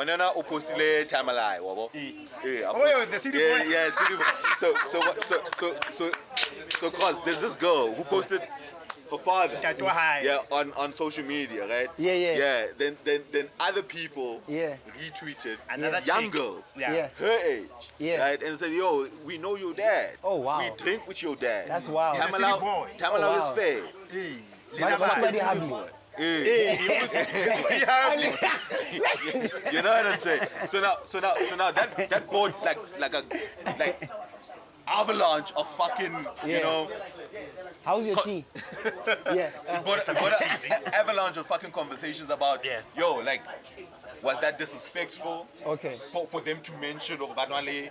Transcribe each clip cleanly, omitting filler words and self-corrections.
Nana opostile Tamalai, wabo. The CD boy. Yeah, CD boy. So, cause there's this girl who posted her father. Yeah, on social media, right? Yeah. Then other people retweeted young girls, her age, right, and said, "Yo, we know your dad. Oh wow. We drink with your dad. That's wild. Tamala is fair. Somebody have me. You know what I'm saying? So now that brought like avalanche of fucking you know. How's your tea? It brought an avalanche of fucking conversations about yo, like, was that disrespectful? Okay. For them to mention Obanwale,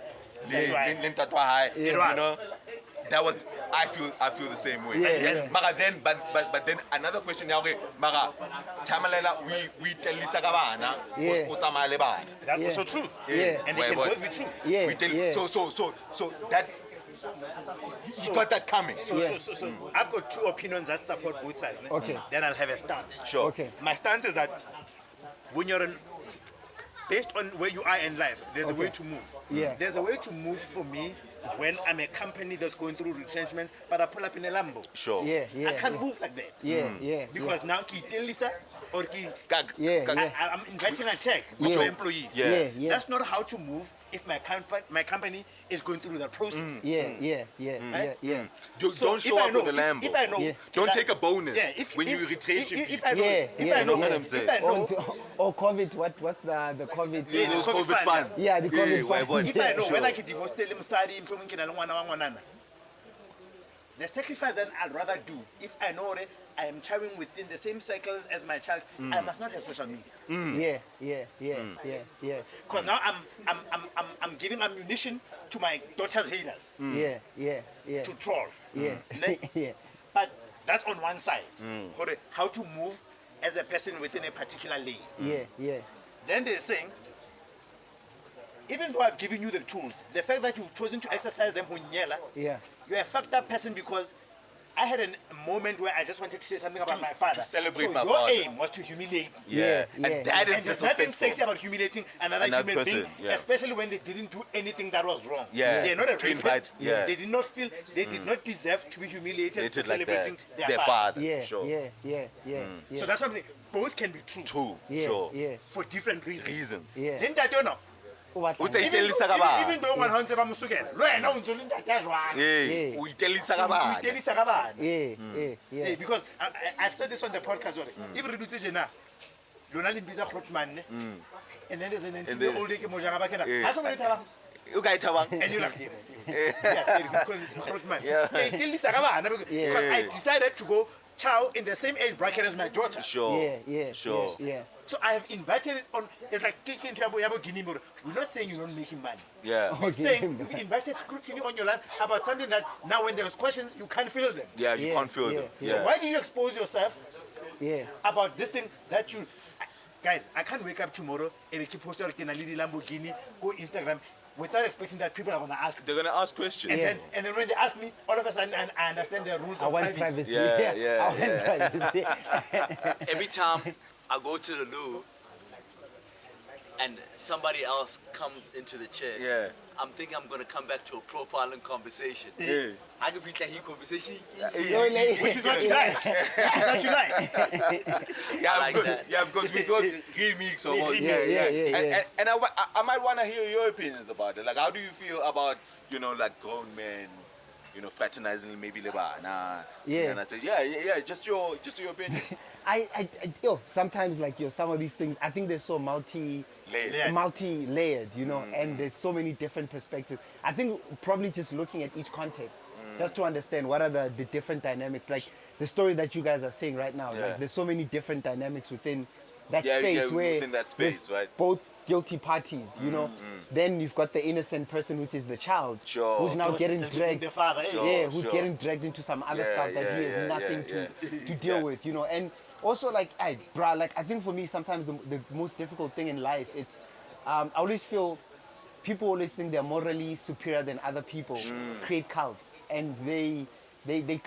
you know. That was, I feel the same way. But then another question now, Mara, Tamalela, we tell Lisa Gabana, That's also true. And they can both be true. So that you got that coming. So I've got two opinions that support both sides. Okay. Then I'll have a stance. Sure. Okay. My stance is that when you're based on where you are in life, there's a way to move. There's a way to move for me when I'm a company that's going through retrenchments, but I pull up in a Lambo. Sure. I can't move like that. Because now ki tell Lisa or ki I'm inviting a check with your employees. That's not how to move if my company is going through that process. Don't show up with a Lambo. If I know, don't take a bonus when you retrench people. If I know what I'm saying. Or COVID, what's the COVID? Those COVID funds. Yeah, the COVID funds. If I know when I can divorce the sacrifice that I'd rather do, if I know that I am traveling within the same cycles as my child, I must not have social media. Because now I'm giving ammunition to my daughter's haters. To troll. But that's on one side. How to move as a person within a particular lane. Then they're saying, even though I've given you the tools, the fact that you've chosen to exercise them, you're a fucked up person because I had a moment where I just wanted to say something about my father. To celebrate so my your father. aim was to humiliate me. And that is and there's nothing sexy about humiliating another human being, especially when they didn't do anything that was wrong. They're not a rapist. They did not steal. They did not deserve to be humiliated for celebrating their father. So that's what I'm saying. Both can be true. For different reasons. Then that you know. Even though one hunter bamusukela lo yena o ntse le ntate a jwang o itelisa ka bana because I've said this on the podcast already. If re dutse jena lona le mbisa Grootman and then there's an entity old ke mo janga ba kena ha so mo letaba o ka ithabang and you like itelisa ka bana because I decided to go child in the same age bracket as my daughter. Sure. So I have invited it on. It's like kicking to Yabo Guinea. We're not saying you're not making money. We're saying you've invited scrutiny on your life about something that now when there's questions, you can't feel them. You can't feel them. So why do you expose yourself about this thing that you... Guys, I can't wake up tomorrow and keep posting Lamborghini, go Instagram, without expecting that people are going to ask. They're going to ask questions. And then when they ask me, all of a sudden I understand the rules of privacy. I want privacy. Every time I go to the loo and somebody else comes into the chair, I'm thinking I'm going to come back to a profiling conversation. I can be like a conversation. Which is what you like. I like that. Because we got 3 weeks or what. And I might want to hear your opinions about it. Like, how do you feel about, like grown men, fraternizing maybe lebana? And I said, just your opinion. I sometimes like some of these things, I think they're so multi-layered, and there's so many different perspectives. I think probably just looking at each context, just to understand what are the different dynamics. Like the story that you guys are saying right now, like there's so many different dynamics within that space where within that space, right? Both guilty parties, Then you've got the innocent person, which is the child, who's now getting dragged. The father, who's getting dragged into some other stuff that he has nothing to deal with, And also, like, I think for me, sometimes the most difficult thing in life, it's, I always feel people always think they're morally superior than other people, create cults, and they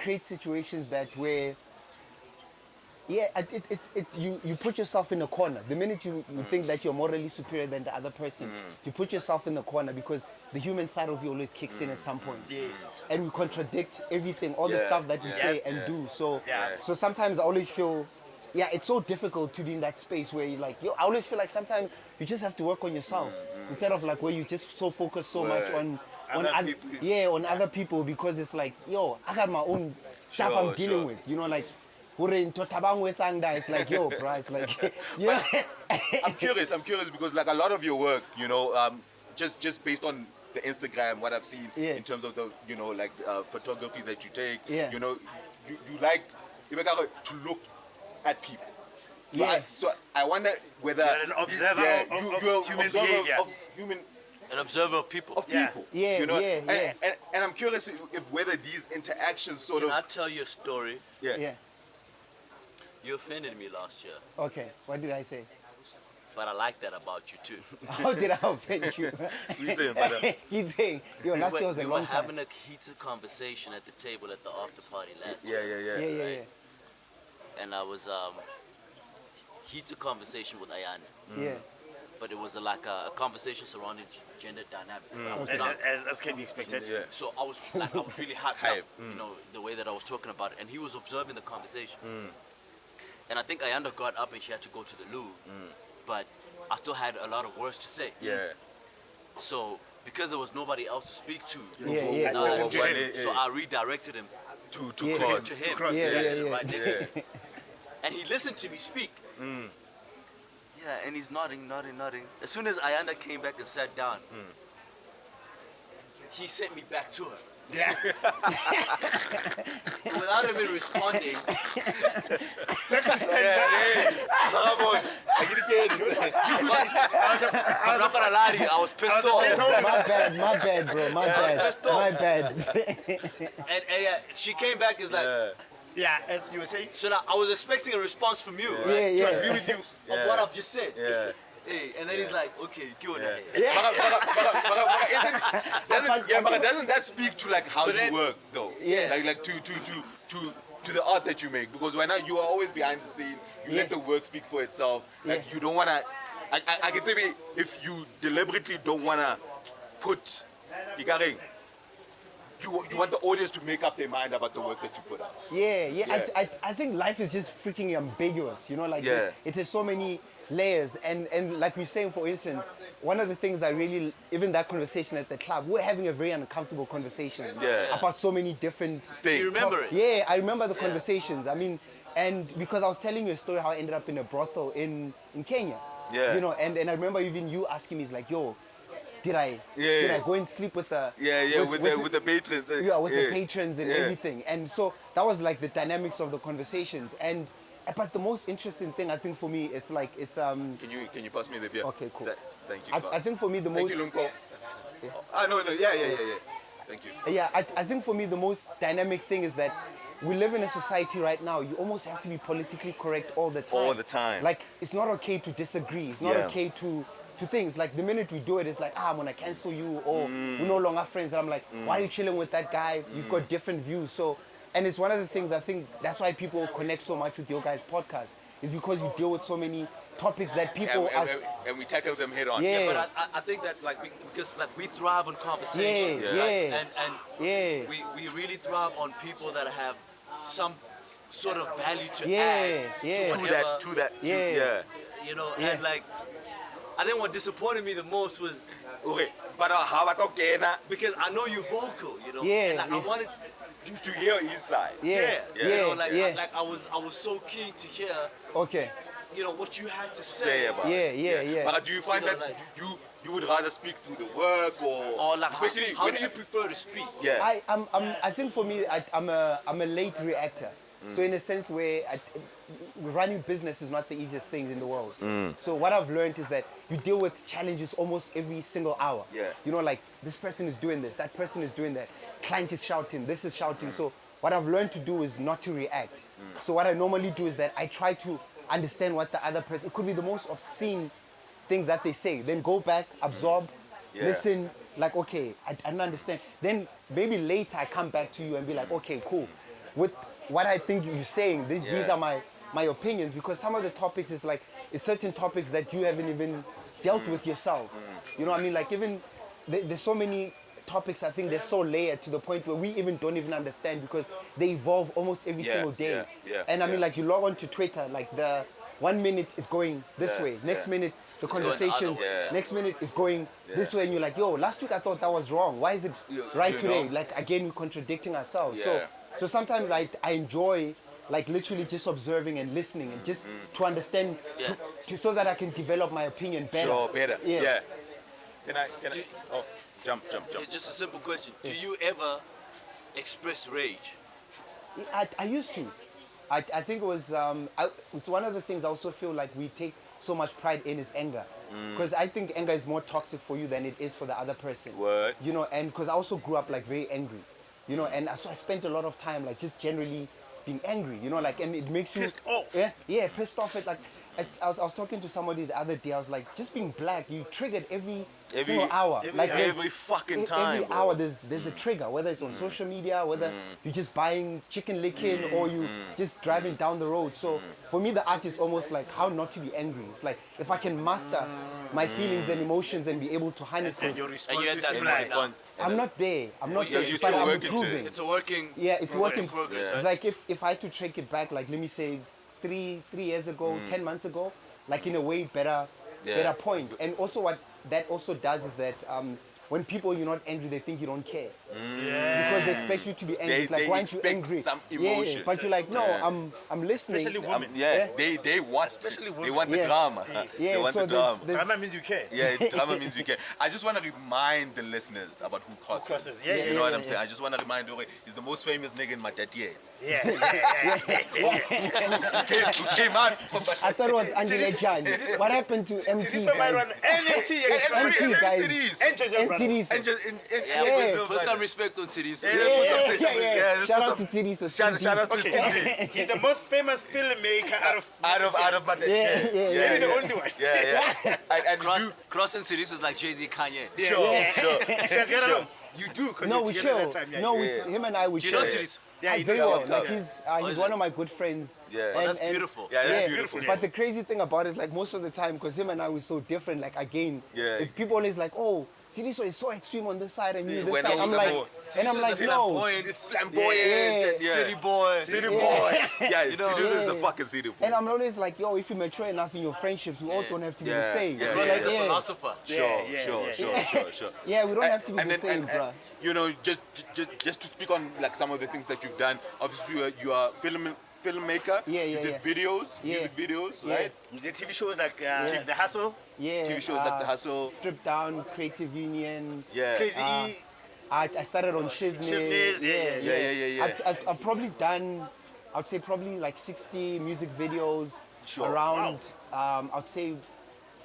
create situations that where You put yourself in a corner. The minute you think that you're morally superior than the other person, you put yourself in the corner because the human side of you always kicks in at some point. Yes. And we contradict everything, all the stuff that we say and do. So sometimes I always feel, it's so difficult to be in that space where you're like, I always feel like sometimes you just have to work on yourself instead of like where you just so focus so much on other people, because it's like, I got my own stuff I'm dealing with, like. It's like, bro, it's like, I'm curious because like a lot of your work, just based on the Instagram, what I've seen in terms of the, like photography that you take, you like to look at people. So I wonder whether you're an observer of human behavior. An observer of people. And I'm curious if whether these interactions sort Can of. I tell you a story? Yeah. You offended me last year. Okay, what did I say? But I like that about you too. How did I offend you? You saying, brother? He's saying, last year was a long time. We were having a heated conversation at the table at the after party last year. Yeah. And I was heated conversation with Ayana. Yeah. But it was like a conversation surrounding gender dynamics. As can be expected. Yeah. So I was really hyped up, the way that I was talking about it. And he was observing the conversation. And I think Ayanda got up and she had to go to the loo. But I still had a lot of words to say. Yeah. So because there was nobody else to speak to, So I redirected him to him. cross. Right next to him. And he listened to me speak. Yeah, and he's nodding. As soon as Ayanda came back and sat down, he sent me back to her. Yeah. Without even responding. I'm not gonna lie to you, I was pissed off. My bad, bro. My bad. And she came back and was like, as you were saying. so now I was expecting a response from you, right? To agree with you of what I've just said. Yeah. Hey, and then he's like, okay, go ahead. But doesn't that speak to like how you work though? Yeah. Like to the art that you make, because right now you are always behind the scene. You let the work speak for itself. Like you don't wanna. I can say maybe if you deliberately don't wanna put, you want the audience to make up their mind about the work that you put out. I think life is just freaking ambiguous, it has so many layers, and like we're saying, for instance, one of the things I really, even that conversation at the club, we're having a very uncomfortable conversation about so many different things. Do you remember it? Yeah, I remember the conversations. I mean, and because I was telling you a story how I ended up in a brothel in Kenya. And I remember even you asking me, it's like, did I go and sleep with the with the patrons? With the patrons and everything. And so that was like the dynamics of the conversations. But the most interesting thing I think for me is like it's Can you pass me the beer? Okay, cool. Thank you. I think for me the Thank most. you, Lunko. No, Thank you. I think for me the most dynamic thing is that we live in a society right now. You almost have to be politically correct all the time. All the time. Like it's not okay to disagree. It's not okay to things. Like the minute we do it, it's like, I'm gonna cancel you, or we're no longer friends. And I'm like, why are you chilling with that guy? You've got different views. So, and it's one of the things I think that's why people connect so much with your guys' podcast, is because you deal with so many topics that people and we tackle them head on. Yeah. But I think that because we thrive on conversations, and we really thrive on people that have some sort of value to add to that. And like, I think what disappointed me the most was because I know you're vocal, and like, I wanted to hear his side. Like I was so keen to hear what you had to say about But do you find that like, you would rather speak through the work or like especially how do you prefer to speak? I think for me I'm a late reactor. So in a sense where running business is not the easiest thing in the world. So what I've learned is that you deal with challenges almost every single hour. Like this person is doing this, that person is doing that, client is shouting, this is shouting. So what I've learned to do is not to react. So what I normally do is that I try to understand what the other person, it could be the most obscene things that they say, then go back, absorb, listen, like, okay, I don't understand. Then maybe later I come back to you and be like, okay, cool. With what I think you're saying, these are my my opinions, because some of the topics is like, it's certain topics that you haven't even dealt with yourself. You know what I mean? Like even, there's so many topics, I think they're so layered to the point where we even don't even understand because they evolve almost every single day. And I mean, like you log on to Twitter, like the 1 minute is going this way, next minute the conversation, next minute is going this way, and you're like, yo, last week I thought that was wrong. Why is it right today? Like again, we're contradicting ourselves. So sometimes I enjoy like literally just observing and listening and just to understand, so that I can develop my opinion better. Sure, better. Yeah. Can I? Oh. Jump. It's just a simple question. Do you ever express rage? I used to. I think it was it's one of the things I also feel like we take so much pride in is anger. Because I think anger is more toxic for you than it is for the other person. Word. You know, and because I also grew up like very angry. You know, and so I spent a lot of time like just generally being angry. You know, like, and it makes you pissed off. Yeah, pissed off. It like. I was talking to somebody the other day. I was like, just being black, you triggered every single hour. Every fucking time. Every hour there's a trigger, whether it's on social media, whether you're just buying chicken licking or you just driving down the road. So for me, the art is almost like how not to be angry. It's like if I can master my feelings and emotions and be able to harness it. And your response And you're is at that blind. point now. I'm not there. I'm not there. you're But still I'm working to it. improving. It's a working. Yeah, it's working. progress, right? Like if I had to take it back, like let me say 3 years ago, 10 months ago, like in a way better point. And also what that also does is that when people you're not angry, they think you don't care. Because they expect you to be angry. It's like, why aren't you angry? Some emotion. Yeah, but you're like, no, I'm listening. Especially women. They want Especially they women. want the drama. They want so the drama. Drama means you care. Yeah, drama means you care. I just want to remind the listeners about who crosses. Crosses, You know what I'm saying? I just want to remind you, he's the most famous nigga in my daddy. Yeah. Who came out from my I thought it was Andile Jan. What happened to MT, This one might run guys? NMT. guys. NTDs. NTDs. Put some respect on cities. Yeah. Shout out to Tisetso. Shout out to Okay. He's the most famous filmmaker out of my Yeah. Maybe the only one. Yeah. And you do. Cross and cities was like Jay-Z, Kanye. Sure. You guys get along? You do, because No, you're we together chill. that time. No, him and I we Do you chill. know cities? Yeah, he Very does. well. Like he's one of my good friends. Yeah. Oh, that's beautiful. Yeah, that's Yeah. beautiful. But the crazy thing about it is like most of the time, because him and I were so different, like again, is people always like, oh, Tisetso is so extreme on this side and you this When side. I'm like, and I'm like, no. Flamboyant. City boy. City boy. Yeah, You know, Tisetso is a fucking city boy. And I'm always like, yo, if you mature enough in your friendships, we all don't have to be the same. Yeah. Cross Like, is a philosopher. Sure. Yeah, we don't have to be the And same, bro. you know, just to speak on like some of the things that you've done. Obviously, you are filmmaker. Yeah, You did videos, music videos, Yeah. right? You did TV shows like The Hustle, Yeah. TV shows like The Hustle. Strip Down, Creative Union. Yeah. Crazy E. I started on Shiznit. Shiznit, yeah. I've probably done, I'd say probably like 60 music videos, Sure. around, I'd say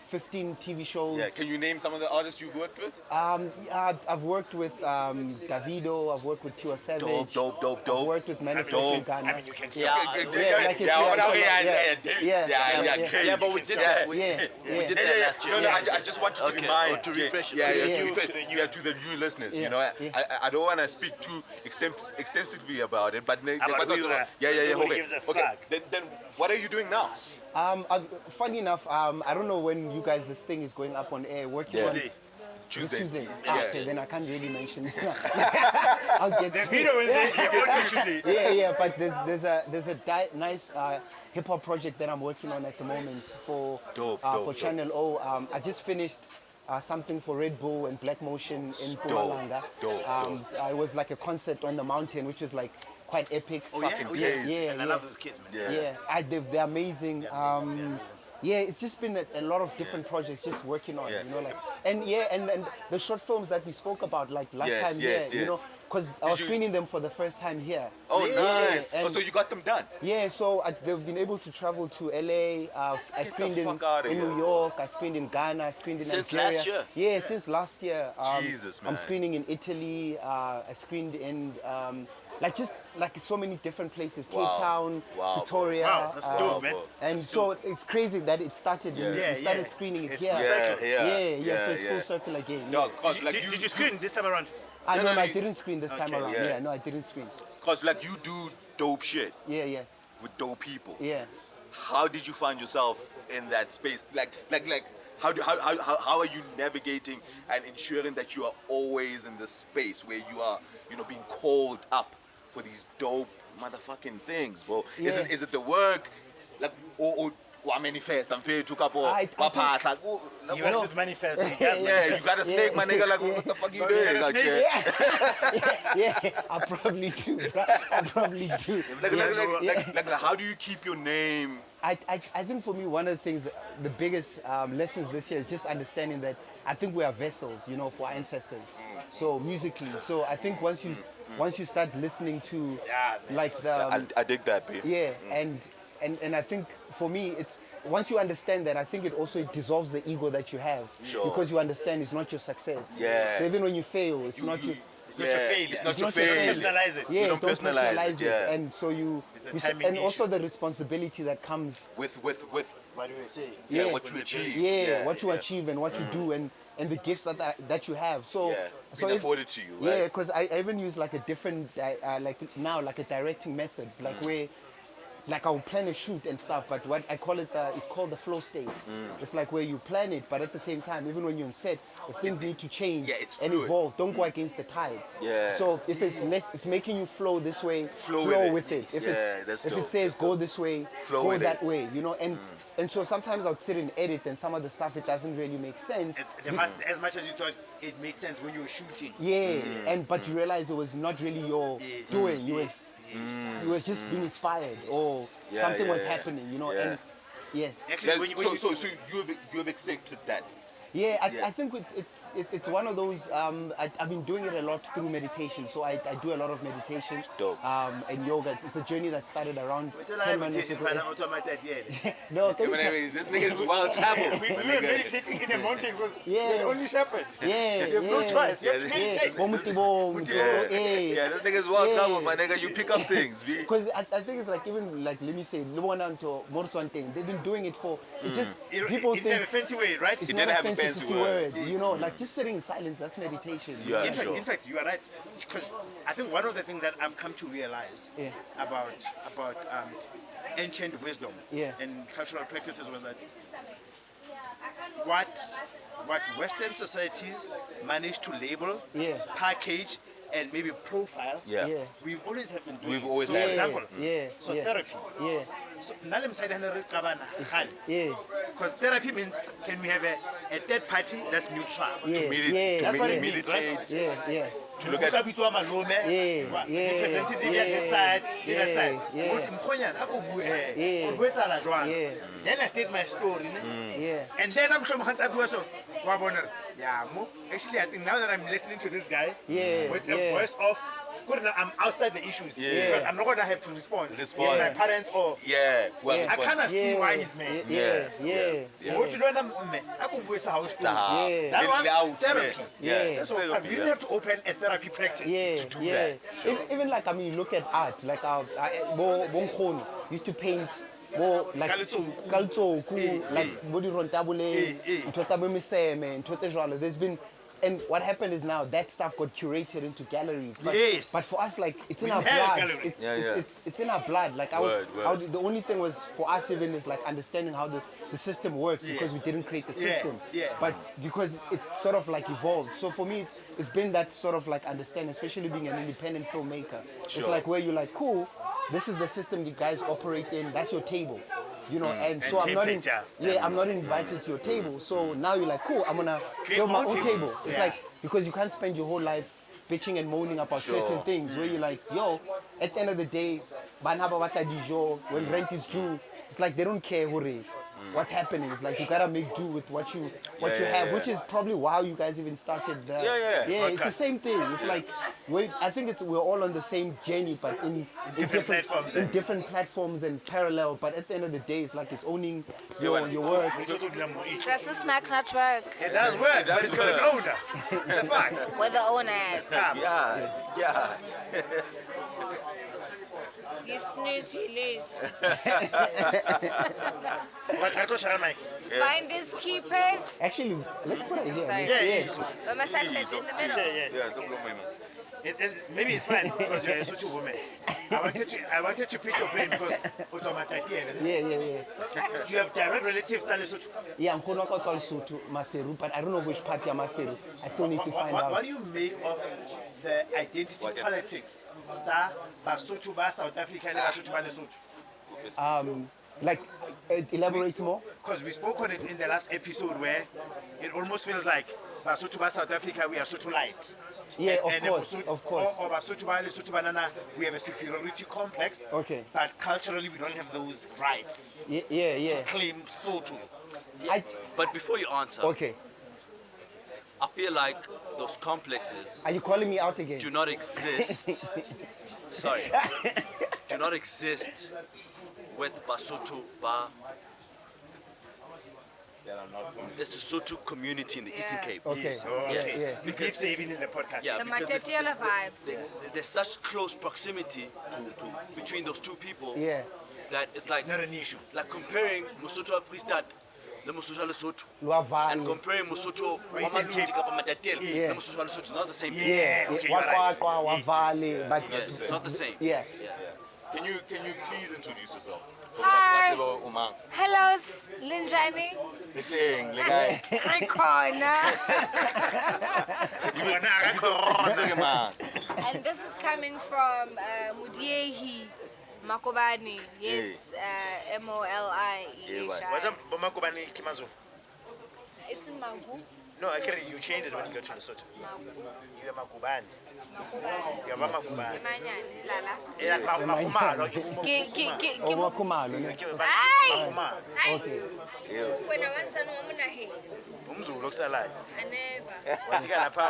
15 TV shows. Yeah. Can you name some of the artists you've worked with? I've worked with Davido, I've worked with Tiwa Savage. Dope. I've worked with Manifest in Ghana. I mean, you can stop. Yeah, but we did that. We Yeah, did that last year. No, I just want you to remind. to refresh it. To the new listeners. You know, I don't want to speak too extensively about it, but Nobody gives a okay. fuck. Then what are you doing now? Funny enough, I don't know when you guys, this thing is going up on air. Working on Tuesday. Okay, then I can't really mention this. I'll get The video Wednesday, also Tuesday. Yeah, but there's a nice hip hop project that I'm working on at the moment for Channel O. I just finished something for Red Bull and Black Motion in Mpumalanga. It was like a concert on the mountain, which is like quite epic. Yeah. And I love those kids, man. Yeah, they're amazing. Yeah, it's just been a lot of different projects just working on, you know, like, and the short films that we spoke about, like last time here, you know, because I was screening them for the first time here. Oh, nice. And So you got them done? Yeah, so they've been able to travel to LA. I screened in New York, I screened in Ghana, I screened in Since Nigeria. last year? Yeah, since last year. Jesus, man. I'm screening in Italy, I screened in like so many different places, Cape Town, Pretoria. Wow, that's dope, man. And so it's crazy that it started. We started screening it here. So it's full circle again. No, cause like Did you screen this time around? I didn't screen this time around. yeah. No, I didn't screen. Cause like you do dope shit Yeah. with dope people. Yeah. how did you find yourself in that space? Like, how are you navigating and ensuring that you are always in this space where you are, being called up for these dope motherfucking things, bro? Yeah. Is it the work, like, or manifest? I'm feeling took up or I my part, like, He wants to manifest. yeah, you got a snake, my nigga. Like, what the fuck you doing? Like, Yeah, I probably do. I probably do. Like, how do you keep your name? I think for me, one of the things, the biggest lessons this year is just understanding that I think we are vessels, for our ancestors. So musically, so I think once you start listening to like the I dig that, babe. yeah, and I think for me, it's once you understand that, I think it also dissolves the ego that you have, because you understand it's not your success. Yeah. So even when you fail, it's not your. It's not your failure. It's not It's your not your failure. failure. Personalize it. Yeah, You don't don't personalize personalize it, it, yeah. and so It's a timing and also issue. the responsibility that comes. With What do you say? Yeah, what you achieve. Yeah, what you achieve and what you do, and the gifts that you have. So, being afforded to you, right? Yeah, because I even use like a different like a directing methods, like where. Like I'll plan a shoot and stuff, but what I call it, it's called the flow state. It's like where you plan it, but at the same time, even when you're on set, if things need to change it's and fluid. evolve, don't go against the tide. Yeah. So if it's making you flow this way, Flow flow with with it. it. If That's if dope. it says go this way, Flow go with that it. way, and so sometimes I would sit and edit, and some of the stuff it doesn't really make sense. As much as you thought it made sense when you were shooting. Yeah, but you realize it was not really your doing. You were just being inspired, or something was happening, and Actually, So you have accepted that. Yeah, I think it's one of those. I've been doing it a lot through meditation. So I do a lot of meditation. Dope. And yoga. It's a journey that started around It's a 10 live minutes meditation ago. plan automated yet. No, This nigga is well traveled. We were meditating in the mountain because Yeah. we're the only shepherd. Yeah, You have no yeah. choice. You have to Yeah, meditate. Yeah, this nigga is well traveled, my nigga. You pick up things. Because I think it's like even like let me say they've been doing it for it just people It didn't have a think fancy way, right? it's It not didn't a have a fancy fancy word. word. Like just sitting in silence, that's meditation. Yeah, In fact, you are right. Because I think one of the things that I've come to realize about ancient wisdom and cultural practices was that what Western societies manage to label, package, and maybe profile, we've always have been doing. We've always so had for it. example, Yeah. therapy. Yeah. So nale msayida hane qabana khale. Yeah. Because therapy means can we have a third party that's neutral? Yeah. That's what it means, right? Yeah. To look at bitswa malome, representative at this side, that side. Mkhonyana a go bue o boetsala jwang. Then I state my story, and then I'm from Hans Abua so wa bona. Yeah, actually I think now that I'm listening to this guy with a voice of I'm outside the issues because I'm not gonna have to respond. If my parents or I kind of see why he's mad. What you learn, I go with house. That was therapy. So you didn't have to open a therapy practice to do that. Even like look at art. Like Bonkhono used to paint. More like Kaltsoku, like Body Rontabule, there's been. And what happened is now that stuff got curated into galleries. But for us, like it's in our blood. It's in our blood. Like the only thing was for us even is like understanding how the system works because we didn't create the system. But because it's sort of like evolved. So for me, it's been that sort of like understanding, especially being an independent filmmaker. It's like where you're like, cool, this is the system you guys operate in. That's your table. And so I'm not invited to your table. So now you're like, cool, I'm gonna build my own table. It's like because you can't spend your whole life bitching and moaning about certain things where you're like, yo, at the end of the day, when rent is due, it's like they don't care what's happening. It's like you gotta make do with what you have, which is probably why you guys even started the it's the same thing. It's like I think we're all on the same journey, but in different platforms and parallel. But at the end of the day, it's like it's owning your work. Does this Mac not work? It does work, but it's got an owner. The fact. Where the owner at? Yeah. You snooze, you lose. Find his keepers. Actually, let's put it here. Sorry. But must I sit in the middle? Yeah, Maybe it's fine because you're a Sotho woman. I wanted to pick your brain because Yeah. do you have direct relatives in Lesotho? Yeah, I'm going to call Lesotho, Maseru, but I don't know which part of Maseru. I still need to find out. What do you make of the identity politics? Basotho ba South Africa and Basotho ba Lesotho? Like, elaborate more? Because we spoke on it in the last episode where it almost feels like Basotho ba South Africa, we are Sotho light. Yeah, And of course. Or Basotho ba Lesotho banana, we have a superiority complex. Okay. But culturally, we don't have those rights Yeah. to claim Sotho. But before you answer, Okay. I feel like those complexes Are you calling me out again? do not exist. Sorry. Do not exist with Basotho ba. There's a Sotho community in the Eastern Cape. Okay. Yes, okay. Yeah. We did say even in the podcast. Yeah, The because Matetela vibes. there's such close proximity to between those two people Yeah. that it's like Not an issue. like comparing Mosotho Priestad le Mosotho wa Lesotho and Luavale. comparing Mosotho wa Eastern Maluti Cape. kapa Matatele Yeah. le Mosotho wa Lesotho, not the same people. Yeah, okay, you're right. Wakwa, Yes, Wavale, but Yes, it's not the same. yeah. Can you please introduce yourself? Hi. Umang. Hello, Linjani. Sing, le guy. Rikona. Man. And this is coming from Didi Makobane. Yes, MOLI. What's up, Makobane Kimazo? It's Magu. No, actually, you changed it when you got to Lesotho. You are Makobane. You are Makobane. Manyane, Lala. Yeah, Makumalo. Owakumalo, ne? Ay! Ay! Okay. When I went to Namunahe, Umzulu kusalayo. I never. Wafika lapha.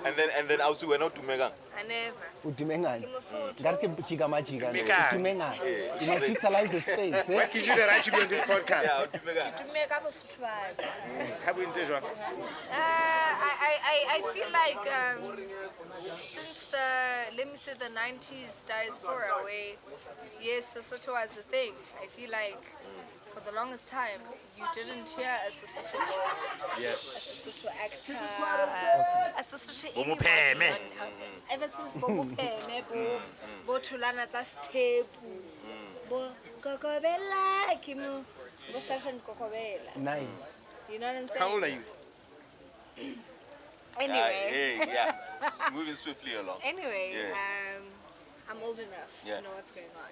And then also we're not to Megan. I never. Udimengani. Kimosotho. Ngari ke jika majika. Mekani. Udimengani. You must utilize the space, What eh? gives you the right to be on this podcast? To Megan. To make up a swag. How do you say so? I feel like since the 90s diaspora where yes, Sesotho was a thing. I feel like for the longest time you didn't hear a Sesotho voice, a Sesotho actor, a Sesotho anyone. Ever since Bobo Peme, Bo Tulana Tastepu, Bo Kokobela, Kimu, Bo Sashan Kokobela. Nice. You know what I'm saying? How old are you? Anyway. Yeah. Moving swiftly along. Anyway, Yeah. I'm old enough Yeah. to know what's going on.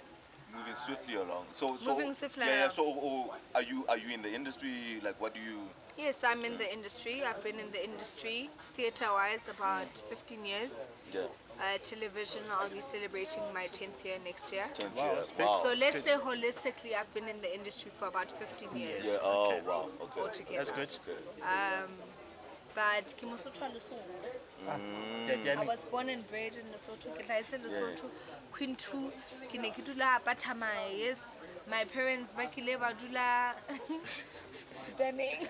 Moving swiftly along. So Moving swiftly yeah, along. so are you in the industry? Like, what do you? Yes, I'm in the industry. I've been in the industry, theatre-wise, about 15 years. Yeah. Television, I'll be celebrating my 10th year next year. Wow. So let's say holistically, I've been in the industry for about 15 years Yeah. Oh wow. Okay. altogether. That's good. But ke Mosotho wa Lesotho. I was born and bred in Lesotho. Ke tlhaetse Lesotho. Queen 2, ke ne ke dula Patama. Yes, my parents ba kile ba dula stunning.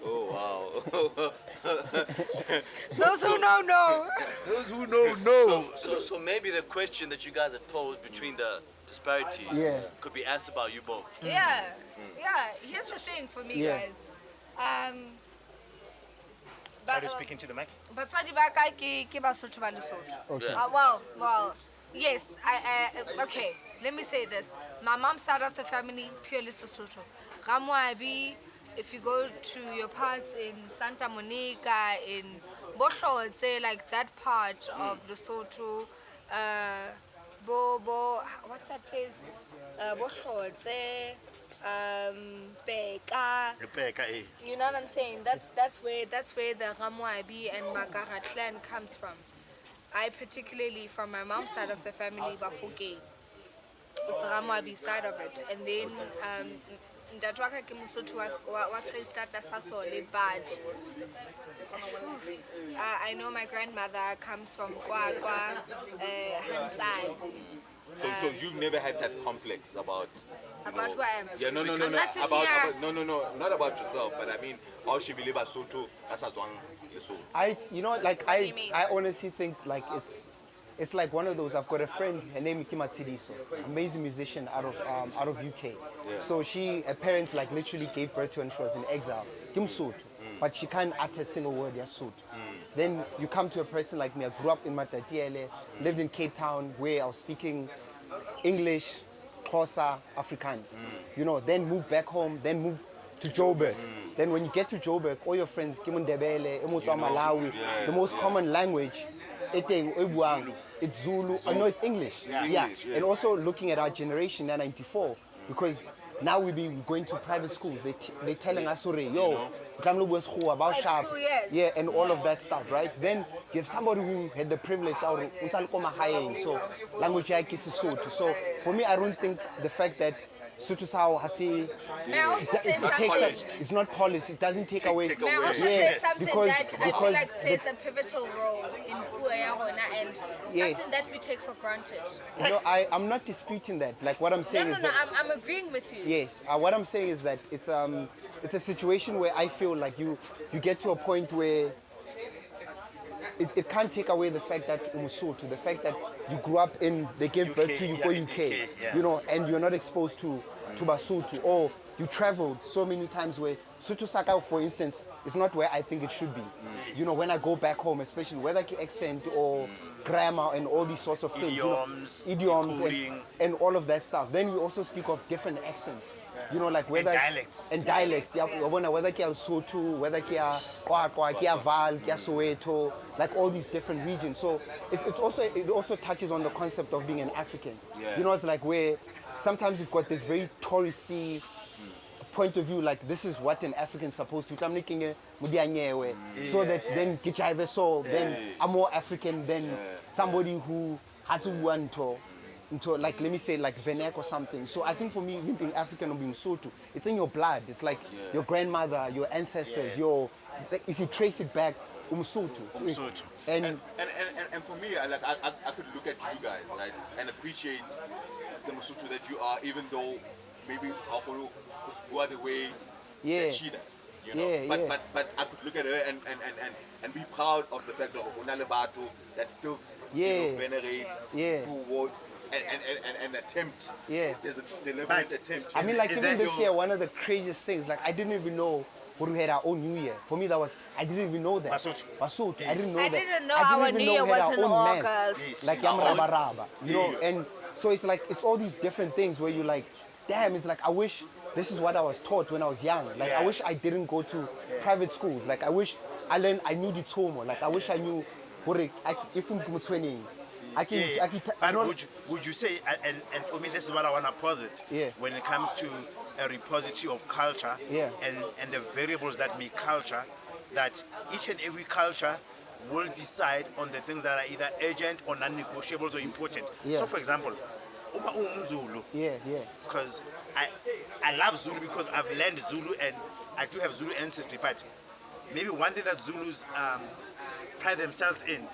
Oh wow. Those who know. Those who know. So maybe the question that you guys have posed between the disparity could be answered by you both. Yeah. Here's the thing for me, Yeah. guys. Are you speaking to the mic? Batswadi ba ka ke Basotho ba Lesotho. Okay. Well, yes. Okay. Let me say this. My mom's side of the family purely Sesotho. Ramoabi, if you go to your parts in Santa Monica, in Boshotse, like that part of Lesotho, what's that place? Boshotse, Beka. You know what I'm saying? That's where the Ramoabi and Makere clan comes from. I particularly, from my mom's side of the family, Bafuke. It's the Ramoabi side of it. And then Ntatwaka ke Mosotho wa Freistata Sasole, but I know my grandmother comes from Kwakwa, Hansai. So you've never had that complex about About who I am? Yeah, no. I'm not sitting About here. no, not about yourself, but I mean, how she believe Basotho as a Zwang Lesotho. I honestly think like it's like one of those. I've got a friend, her name is Tisetso, amazing musician out of UK. Yeah. So her parents like literally gave birth to her and she was in exile. Kimsotho. but she can't utter a single word Yasut. Then you come to a person like me. I grew up in Matatiele, lived in Cape Town, where I was speaking English, Xhosa, Afrikaans. You know, then moved back home, then moved to Joburg. Then when you get to Joburg, all your friends, Kimundebele, Malawi, the most common language, it's Zulu. No, it's English. English. And also looking at our generation, 94, because now we be going to private schools. They telling us, yo, about sharp, yes. and all of that stuff, right? Then you have somebody who had the privilege so language like is Sotho. So for me, I don't think the fact that Sotho sao hasi May I also say something? it's not polished. It doesn't take away. May I also say something because- that I feel because like plays a pivotal role in Puo ya rona and something that we take for granted. No, I'm not disputing that. Like what I'm saying No, is no, that I'm agreeing with you. yes, what I'm saying is that it's a situation where I feel like you get to a point where it can't take away the fact that Umusutu, the fact that you grew up in, they gave birth to you go UK, you know, and you're not exposed to Basotho, or you traveled so many times where Sotho Saka, for instance, is not where I think it should be. You know, when I go back home, especially whether it's accent or grammar and all these sorts of things, idioms and all of that stuff. Then we also speak of different accents. You know, like whether And dialects. Yeah, whether kia Lesotho, whether kia Kwakwa, kia Val, kia Soweto, like all these different regions. So it also touches on the concept of being an African. You know, it's like where sometimes you've got this very touristy point of view, like this is what an African's supposed to. So that then then I'm more African than somebody who had to want to into, like, let me say, like Venek or something. So I think for me, being African or being Sotho, it's in your blood. It's like your grandmother, your ancestors, like, if you trace it back, Umsotho. And for me, I could look at you guys, right, and appreciate the Mosotho that you are, even though maybe you are the way that she does. You know? But I could look at her and be proud of the fact that Onalebato that still venerate who was and attempt. There's a deliberate attempt. I mean, like even this year, one of the craziest things, like I didn't even know we had our own New Year. For me, I didn't even know that. Basotho. I didn't know that. I didn't know our New Year was in August. Like Yam Raba Raba, you know, and so it's like, it's all these different things where you're like, damn, it's like, I wish this is what I was taught when I was young. Like, I wish I didn't go to private schools. Like, I wish I knew the Tomo. Like, I wish I knew, if I'm 20, would you say, and for me, this is what I want to posit, when it comes to a repository of culture and the variables that make culture, that each and every culture will decide on the things that are either urgent or non-negotiables or important. So, for example, Zulu. Because I love Zulu because I've learned Zulu and I do have Zulu ancestry. But maybe one thing that Zulus pride themselves in.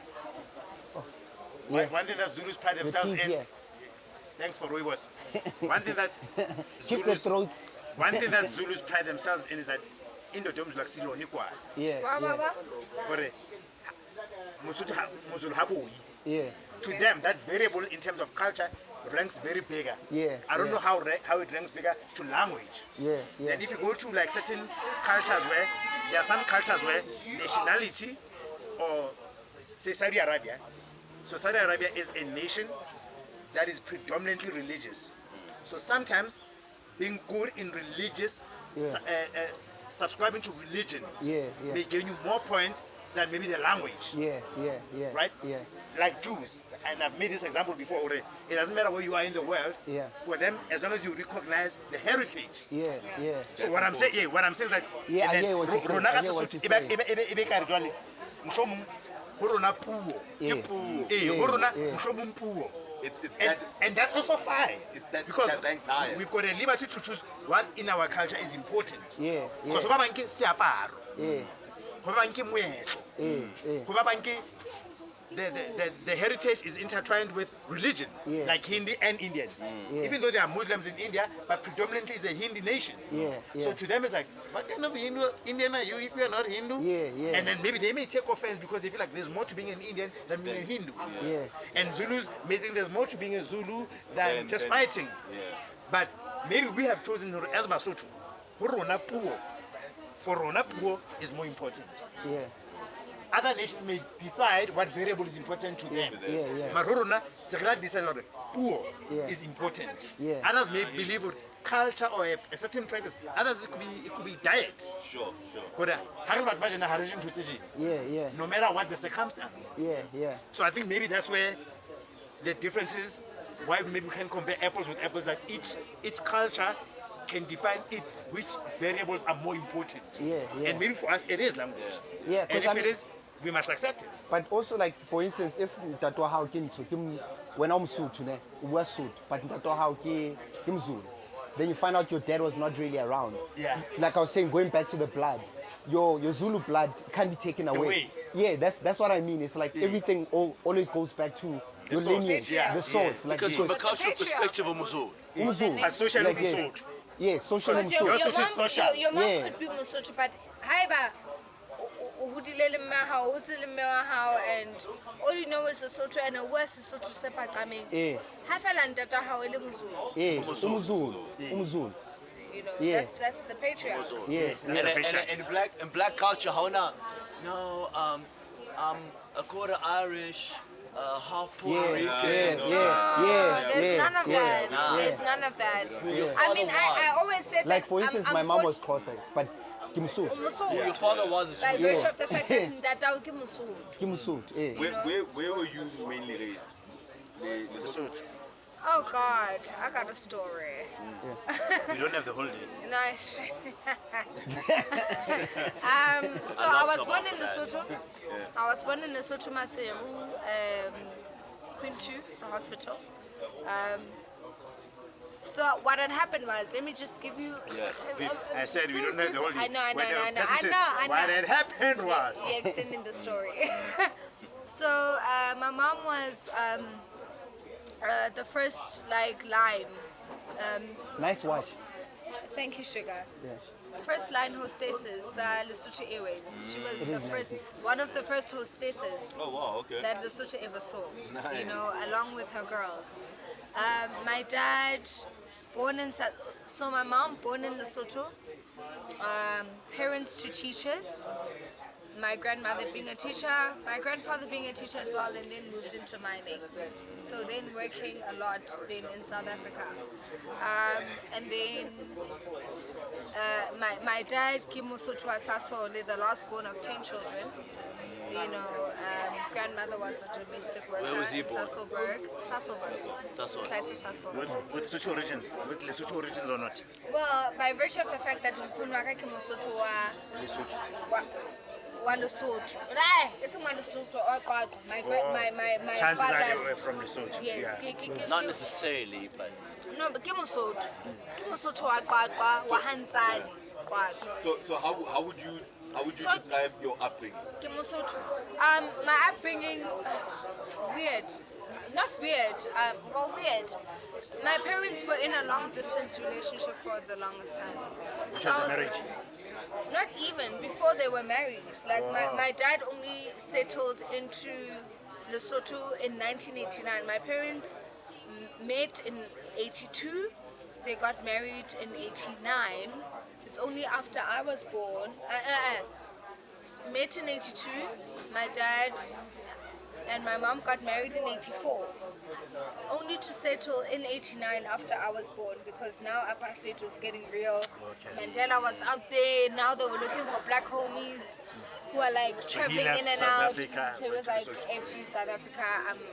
One thing that Zulus pride themselves in. Thanks for Roybos. One thing that Zulus pride themselves in is that Indo-Doms like Silo Nikwa. To them, that variable in terms of culture ranks very bigger. I don't know how it ranks bigger to language. And if you go to like certain cultures where there are some cultures where nationality, or say Saudi Arabia. So Saudi Arabia is a nation that is predominantly religious. So sometimes being good in religious, subscribing to religion may gain you more points than maybe the language. Right? Like Jews, and I've made this example before already. It doesn't matter where you are in the world. For them, as long as you recognize the heritage. So what I'm saying is that and that's also fine. Because we've got a liberty to choose what in our culture is important. Because the heritage is intertwined with religion, like Hindi and Indian. Even though there are Muslims in India, but predominantly it's a Hindi nation. So to them it's like, what kind of Indian are you if you are not Hindu? And then maybe they may take offense because they feel like there's more to being an Indian than being a Hindu. And Zulus may think there's more to being a Zulu than just fighting. But maybe we have chosen as Basotho, for Rona, Puo is more important. Yeah. Other nations may decide what variable is important to them. Yeah. But Rona, Sekra decide that Puo is important. Yeah. Others may believe it culture or a certain practice. Others it could be diet. Sure. Yeah. No matter what the circumstance. Yeah. So I think maybe that's where the difference is. Why maybe we can compare apples with apples, that each culture can define which variables are more important. Yeah. And maybe for us it is language. Yeah, And if it is, we must accept it. but also, like, for instance, if Tato how when I'm suit, wear suit, but Tato how Zulu, then you find out your dad was not really around. Yeah. Like I was saying, going back to the blood, your Zulu blood can't be taken away. Yeah, that's what I mean. It's like everything always goes back to your source. lineage, Yeah. the source. Like, Because from a cultural perspective of Muzo, But social Like, like, yeah. Yeah, social Because Mosotho. Your social is social. Your mom Yeah. could be Mosotho, but haiba, and all you know is Lesotho, and the worst is Lesotho sepakame. Yeah. Hafala ndata how ele Mzulu. Yeah, Umzulu. You know, Yeah. that's the patriarch. Yes. That's the picture. in black culture, how now? No, I'm a quarter Irish, half Puerto Rican. There's none of that. Nah. There's none of that. Your I mean, father I was. always said Like, that for instance, I'm my mom 40 was Xhosa, but Kimsut. Mosotho. Your father was. By Yeah. virtue of the fact that Ndata ke Mosotho. Kimsut, yeah. Where were you mainly raised? Lesotho. Oh God, I got a story. We don't have the whole day. Nice. So I was born in Lesotho. I was born in Lesotho, Maseru, Queen 2, the hospital. So what had happened was, let me just give you. I said we don't have the whole day. I know. What had happened was. Yeah, extending the story. So my mom was the first line. Nice watch. Thank you, Sugar. Yeah. First line hostesses, Lesotho Airways. She was the first, one of the first hostesses Oh wow, okay. that Lesotho ever saw. Nice. You know, along with her girls. My dad, so my mom born in Lesotho. Parents to teachers. My grandmother being a teacher, my grandfather being a teacher as well, and then moved into mining. So then working a lot then in South Africa. And then my dad, Kimosotho Sasole, the last born of 10 children. You know, grandmother was a domestic worker Where was he in born? Sasolburg. With social origins, with Lesotho origins or not? Well, by virtue of the fact that Mkhunwaka Kimosotho Lesotho. Lesotho. It's Lesotho or Qwaqwa. My Chances are they were father's. from Lesotho. Yes, Yeah. Not necessarily, but no, but Kimosotho. Kimosotho wa Qwaqwa, wa Hantsane, Qwaqwa. So how would you describe your upbringing? Kimosotho. My upbringing, weird. Not weird, well, weird. My parents were in a long distance relationship for the longest time. Which So was I a was- marriage. Not even before they were married. Like my dad only settled into Lesotho in 1989. My parents met in 82. They got married in 89. It's only after I was born. Met in 82. My dad and my mom got married in 84. Only to settle in 89 after I was born, because now apartheid was getting real. Mandela was out there. Now they were looking for black homies who are like traveling left in and South out. Africa, So it was went to like, Lesotho. F you South Africa,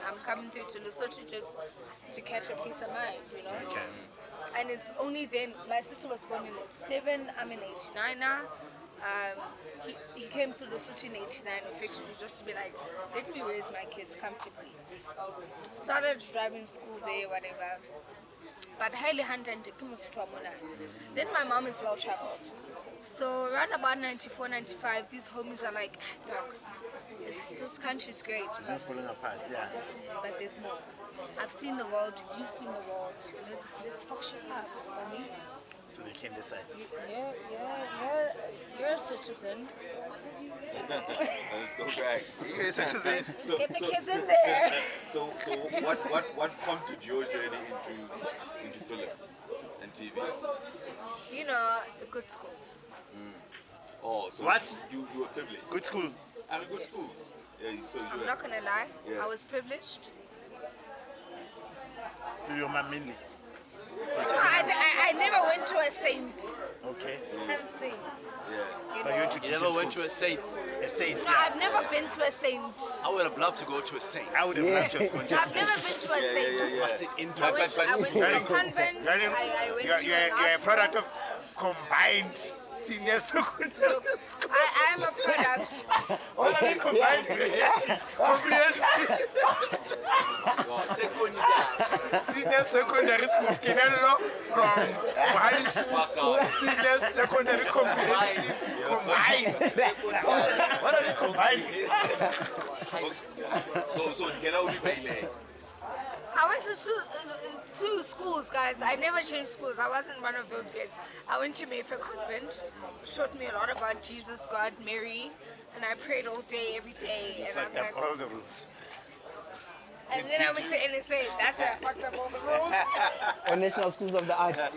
I'm coming through to Lesotho just to catch a peace of mind, you know? Okay. And it's only then, my sister was born in 87, I'm in 89 now. He came to Lesotho in 89 officially just to be like, let me raise my kids comfortably. Started driving school there, whatever. But highly hunted. Then my mom is well traveled. So around about 94, 95, these homies are like, dog, this country's great, Not falling apart, yeah. but there's more. I've seen the world, you've seen the world. Let's fuck shit up, homie. So they came this side. You're a citizen. So Let's go back. get the kids in there. So what prompted your journey into film and TV? You know, good schools. Oh, so What? You were privileged. Good school. I mean, good school. Yeah, so you I'm were. not gonna lie, Yeah. I was privileged. To your mom mainly. No, I never went to a saint. Okay. Something. Yeah. You But you know? went to You decent never went to schools. a saint. A saint, No, I've never been to a saint. I would have loved to go to a saint. I would have loved to have gone to a I've saint. never been to a saint. I said India. I went to a convent. I went to You're an a art product school. of combined senior secondary. I'm a product. What are they combined? Comprehensive senior secondary school. Kinelo from Mohalisu. Senior secondary comprehensive combined. What are they combined? So get out of the I went to two schools, guys. I never changed schools. I wasn't one of those kids. I went to Mayfair Convent, which taught me a lot about Jesus, God, Mary, and I prayed all day, every day. And I was like, All the rules. and then I went to NSA. That's where I fucked up all the rules. Or National Schools of the Arts. That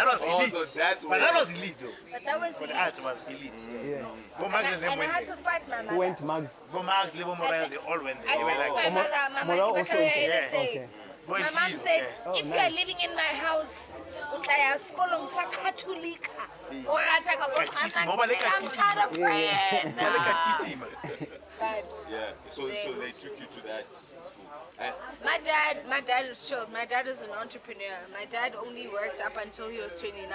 was elite. Also, that's But that was elite though. But that was For the elite. arts was elite. Yeah. Bo Max and them And I had went to there. fight my Who mother. went Mugs? Bo Max, Lebo Morel, they all went there. I They were said to my like, mother, Mama, Morale I also NSA. okay. Boy, My mom Gio, said, yeah. if you are living in my house, utlaya sekolong sa Katolika. O rata ka bo Katkisi, I'm mo ba le like, I'm katkisi? tired of praying. Ba le katisima. But Yeah. So they took you to that school. And my dad is chilled. My dad is an entrepreneur. My dad only worked up until he was 21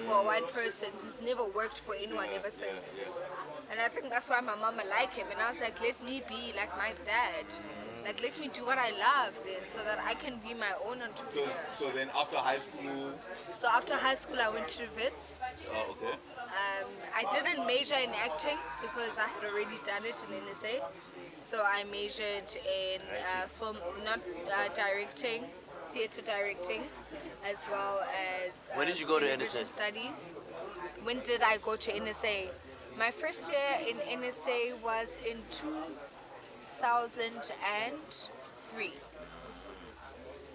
for a white person. He's never worked for anyone ever since. And I think that's why my mama liked him. And I was like, let me be like my dad. Like, let me do what I love then, so that I can be my own entrepreneur. so then after high school, So after high school, I went to Wits. okay. I didn't major in acting because I had already done it in NSA. So I majored in film, not directing, theater directing, as well as When did you go to television NSA? studies. When did I go to NSA? My first year in NSA was in 2003.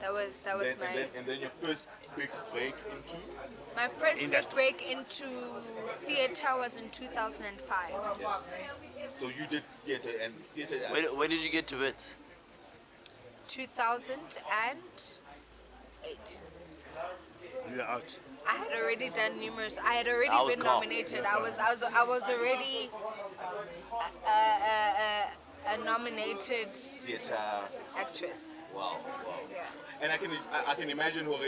That was And then your first big break into. my first big Industry. break into theater was in 2005. So you did theater and theater. When did you get to it? 2008. You were out. I had already done numerous. I had already I was been golf. nominated. I was already a nominated Theater. actress. Wow. Yeah. And I can imagine how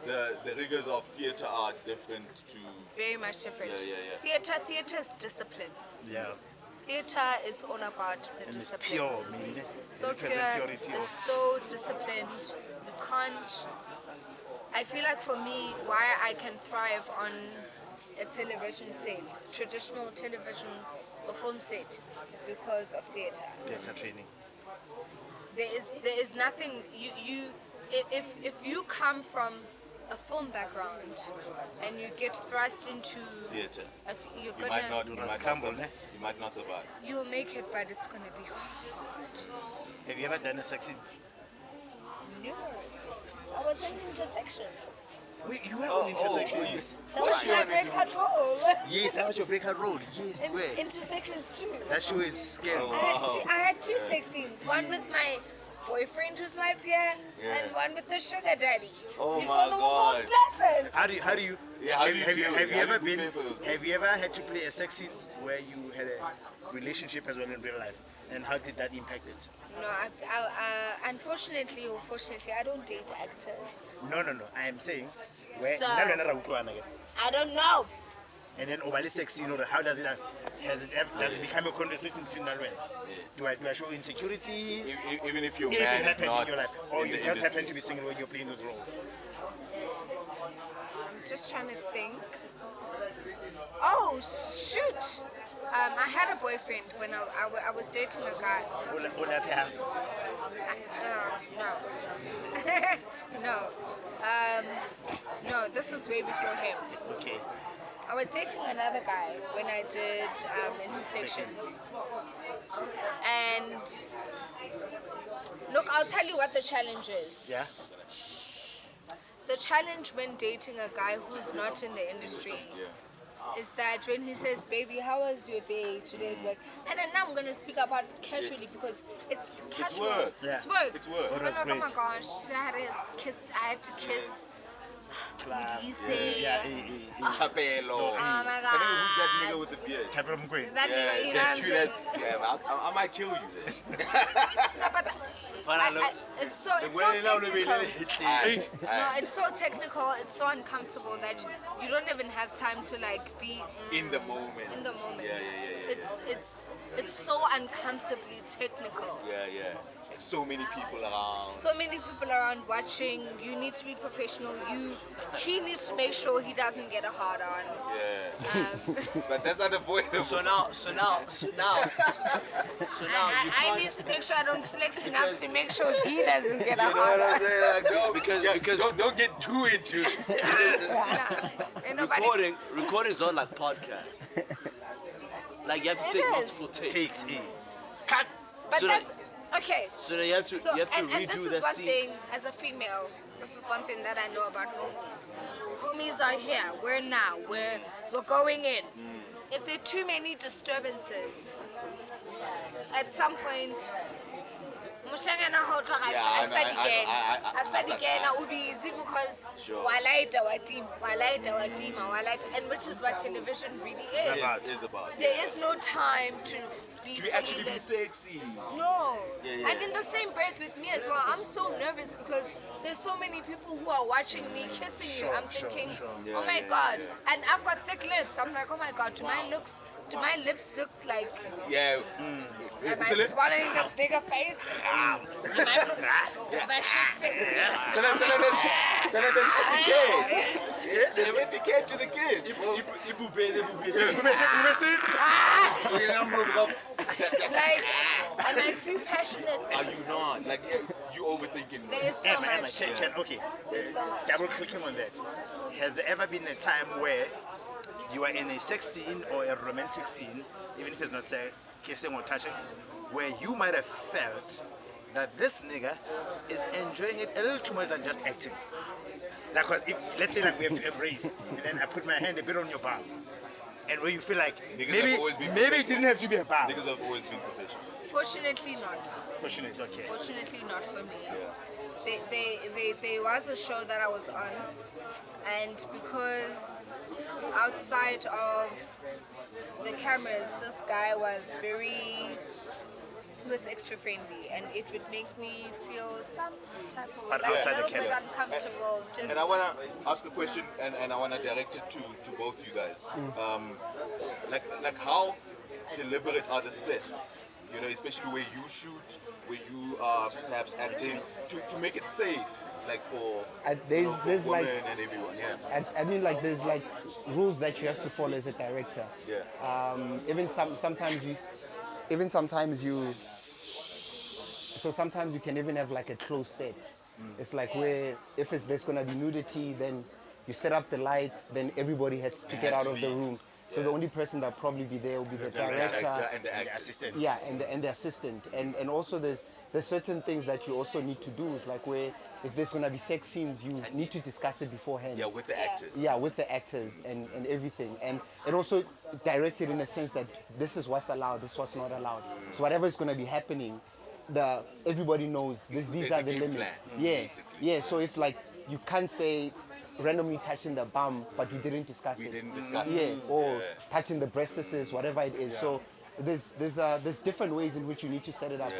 the rigors of theater are different to. Very much different. Yeah. Theater is discipline. Yeah. Theater is all about the And it's discipline. pure, I mean. So It pure. represents purity It's of so disciplined. You can't. I feel like for me, why I can thrive on a television set, traditional television or film set, is because of theater. theater training. There is nothing if you come from a film background and you get thrust into Theater. you're You might gonna you might not survive. you'll make it, but it's gonna be hard. Have you ever done a sexy? Numerous seasons. I was in intersections. Wait, you were on intersections. That was my breakout role. Yes, that was your breakout role. Yes, where? Intersections too. That show is scary. I had two sex scenes. One with my boyfriend, who's my peer, and one with the sugar daddy. Oh Before my the world God. blesses. How do you? Yeah, how do you have deal with it? you How ever do you been? prepare for those? Have you ever had to play a sex scene where you had a relationship as well in real life, and how did that impact it? No, unfortunately or fortunately, I don't date actors. No. I am saying where So- I don't know. and then over the sex scene, or how does it? Does it become a conversation between that way? Do I show insecurities? Even if your If it man is happened not in your life, or in you the just industry. happen to be single when you're playing those roles. I'm just trying to think. Oh, shoot. I had a boyfriend when I was dating a guy. All that have. No. No, this is way before him. Okay. I was dating another guy when I did intersections. And look, I'll tell you what the challenge is. Yeah. The challenge when dating a guy who's not in the industry is that when he says, "Baby, how was your day today at work?" And then now I'm gonna speak about casually because it's casual. work. It's work. It's work. I'm like, oh my gosh, I had to kiss. What do you say? Chapelo. Oh my And then who's that god. nigga with the beard? That nigga, you know what I'm saying? I might kill you then. But it's so technical. No, it's so technical. It's so uncomfortable that you don't even have time to like be In the moment. in the moment. Yeah. It's so uncomfortably technical. Yeah. So many people around. So many people around watching. You need to be professional. He needs to make sure he doesn't get a hard on. Yeah. But that's unavoidable. So now I need to make sure I don't flex enough to make sure he doesn't get a You know hard what on. I'm saying? Like, no, because don't get too into it. Ain't nobody. recording is not like podcast. Like you have to It take is. multiple takes. Cut. But So that's like- okay. So then you have to and this redo is that one scene. thing as a female. This is one thing that I know about homies. Homies are here. We're now. We're going in. If there are too many disturbances, at some point. Mushangana hotla I- will be easy because Sure. walaita wadima, and which is what television really is. It is about. There is no time to be To actually be lit. sexy. No. Yeah. And in the same breath with me as well, I'm so nervous because there's so many people who are watching me kissing you. I'm thinking, oh my god. And I've got thick lips. I'm like, oh my god, do my lips look like Yeah. am I swallowing this nigga face? Is my shit sexy? Then there's etiquette. There's etiquette to the kids. Like, am I too passionate? Are you not? Like, you overthinking. There is so much. Okay. There's so much. Double clicking on that. Has there ever been a time where you are in a sex scene or a romantic scene, even if it's not sex, kissing or touching, where you might have felt that this nigga is enjoying it a little too much than just acting? Like, cause if, let's say like we have to embrace, and then I put my hand a bit on your bum, and where you feel like maybe it didn't have to be a bum. Niggas have always been professional. Fortunately not. Fortunately, okay. Fortunately not for me. There was a show that I was on, and because outside of the cameras, this guy was he was extra friendly, and it would make me feel some type of But like outside a the little bit camera. uncomfortable. Just And I want to ask a question, and I want to direct it to both you guys. Like how deliberate are the sets? You know, especially where you shoot, where you are perhaps acting, to make it safe, like for there's for like women and everyone. Yeah. I mean, like there's like rules that you have to follow as a director. Yeah. Sometimes you can even have like a closed set. It's like where if there's gonna be nudity, then you set up the lights, then everybody has to get out of the room. So the only person that probably be there will be the director and the assistant. Yeah, and the assistant. And also there's certain things that you also need to do. It's like where if there's gonna be sex scenes, you need to discuss it beforehand. Yeah, with the actors. Yeah, with the actors and everything. And it also directed in a sense that this is what's allowed, this is what's not allowed. So whatever is gonna be happening, everybody knows these are the game limits. plan, Yeah. basically. Yeah. So if like you can't say randomly touching the bum, but we didn't discuss it. We didn't discuss Yeah, it. or touching the breastises, whatever it is. So there's different ways in which you need to set it up.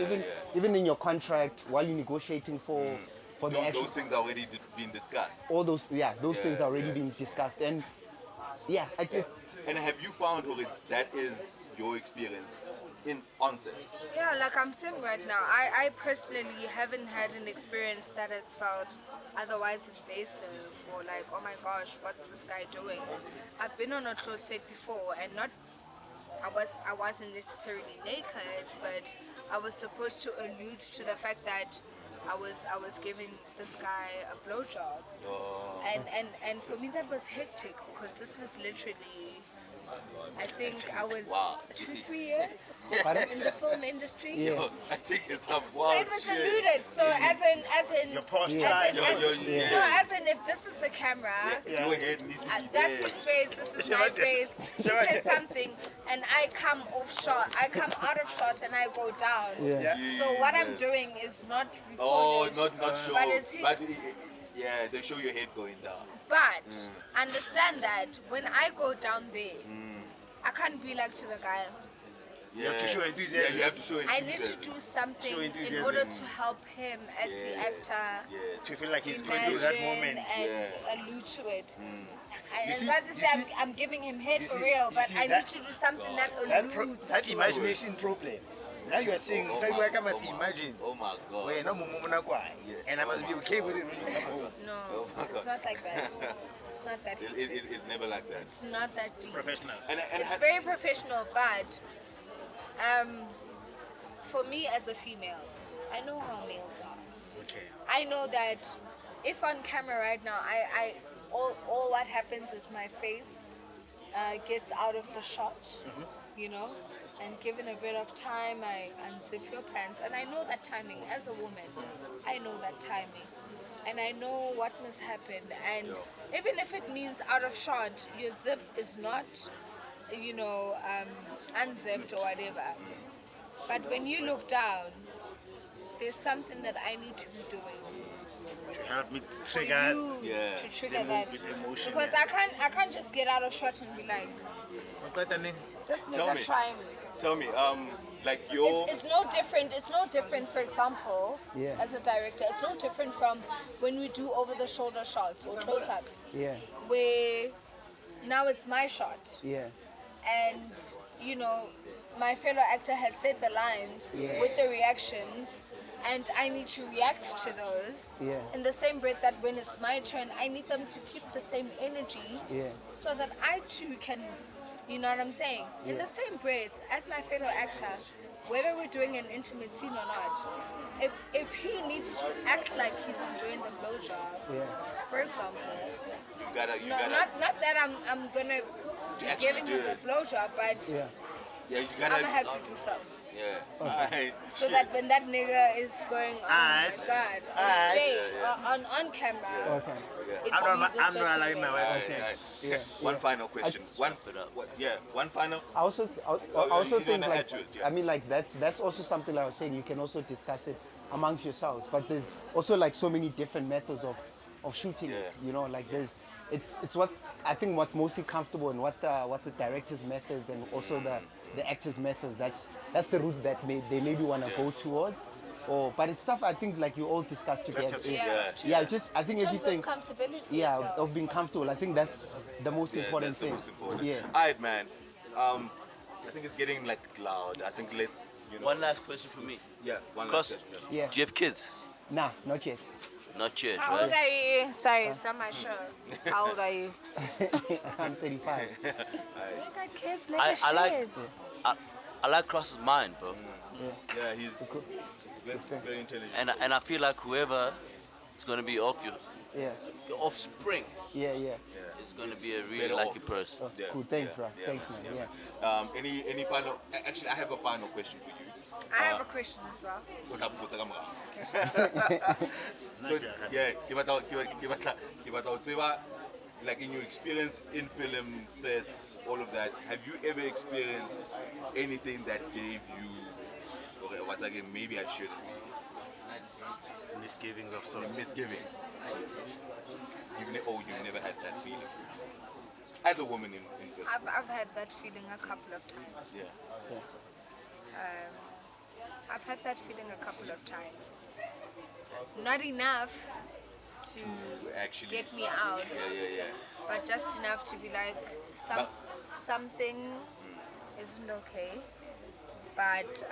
Even in your contract while you're negotiating for the action. Those things are already been discussed. All those things are already being discussed. And I think And have you found, Ori, that is your experience in onsets? yeah, like I'm saying right now, I personally haven't had an experience that has felt otherwise invasive or like, oh my gosh, what's this guy doing? I've been on a close set before, and I wasn't necessarily naked, but I was supposed to allude to the fact that I was giving this guy a blowjob, and for me that was hectic because this was literally I think I was Wow. 2-3 years Pardon? in the film industry. Yeah. Yo, I think it's some wild It was shit. alluded. So as in Your posture, as in, your- as, your- no, as in if this is the camera, Your head needs to be that's there. his face, this is my face. He says something, and I come off shot. I come out of shot, and I go down. Yeah. So what I'm doing is not Oh, recorded. not sure. But it's his- yeah, they show your head going down. But understand that when I go down there, I can't be like to the guy. Yeah. You have to show enthusiasm. Yeah, you have to show I need to enthusiasm. do something Show in enthusiasm. order to help him as the actor. To feel like he's going through that moment. And allude to it. And see- as I you say, see- I'm giving him head you for see- real, you but see I that- need to do something that alludes That to imagination problem. Now you are saying, so I must imagine. Oh my god. Wait, no, and I must be okay with it when you come home. it. No, it's not like that. It's not that deep. It's never like that. It's not that deep. Professional. And It's very professional, but for me as a female, I know how males are. Okay. I know that if on camera right now, all what happens is my face gets out of the shot, you know, and given a bit of time, I unzip your pants, and I know that timing as a woman. I know that timing, and I know what must happen, and even if it means out of shot, your zip is not, you know, unzipped or whatever. But when you look down, there's something that I need to be doing To help me for trigger. you Yeah. to trigger that. with emotion, Because I can't just get out of shot and be like, this Tell nigga me. trying me. tell me, like your It's no different. It's no different. For example, Yeah. as a director, it's no different from when we do over-the-shoulder shots or close-ups, Yeah. where now it's my shot, Yeah. and you know, my fellow actor has said the lines Yeah. with the reactions, and I need to react to those. Yeah. In the same breath that when it's my turn, I need them to keep the same energy, Yeah. so that I too can, you know what I'm saying? In the same breath, as my fellow actor, whether we're doing an intimate scene or not, if he needs to act like he's enjoying the blowjob, Yeah. for example, you gotta not that I'm gonna be actually giving do him the it. blowjob, but Yeah. yeah, you I'm gotta gonna have to do something. yeah. Alright. So that when that nigga is going, oh my Alright. god, on Alright. stage, on camera, Okay. it I'm means a not certain allowing my way. wife to Yeah. One final question. One final. I also you think wanna like add to it, yeah. I mean like that's also something like I was saying, you can also discuss it amongst yourselves, but there's also like so many different methods of shooting it, Yeah. you know, like there's it's what's I think what's mostly comfortable and what the director's methods and also the actor's methods, that's the route that they maybe want to go towards, but it's stuff I think like you all discuss together. have to- It's- Yeah. yeah, just I think In if you terms think of comfortability, yeah as well. of being comfortable, I think that's the most important That's the thing. most important. Yeah. Alright, man. I think it's getting like loud. I think let's One last question for me. yeah. One Cross. last question. Yeah. Do you have kids? Nah, not yet. Not yet, How old right? are you? Sorry, it's not my show. How old are you? I'm 35. You got kids, I nigga, like shit. I like Cross's mind, bro. Yeah, he's very intelligent. And I feel like whoever is gonna be off your offspring Yeah. is gonna be a really Better lucky off. person. Yeah, Cool. Thanks, yeah, bro. yeah, Thanks, man, man. yeah, Yeah. Any final? Actually, I have a final question for you. I have a question as well. So yeah, give us like in your experience in film sets, all of that. Have you ever experienced anything that gave you, okay, what's again? Maybe I should misgivings of sorts. misgivings. You've never had that feeling as a woman in film. I've had that feeling a couple of times. Yeah. I've had that feeling a couple of times. Not enough to Actually. get me out, Yeah. but just enough to be like, something isn't okay. But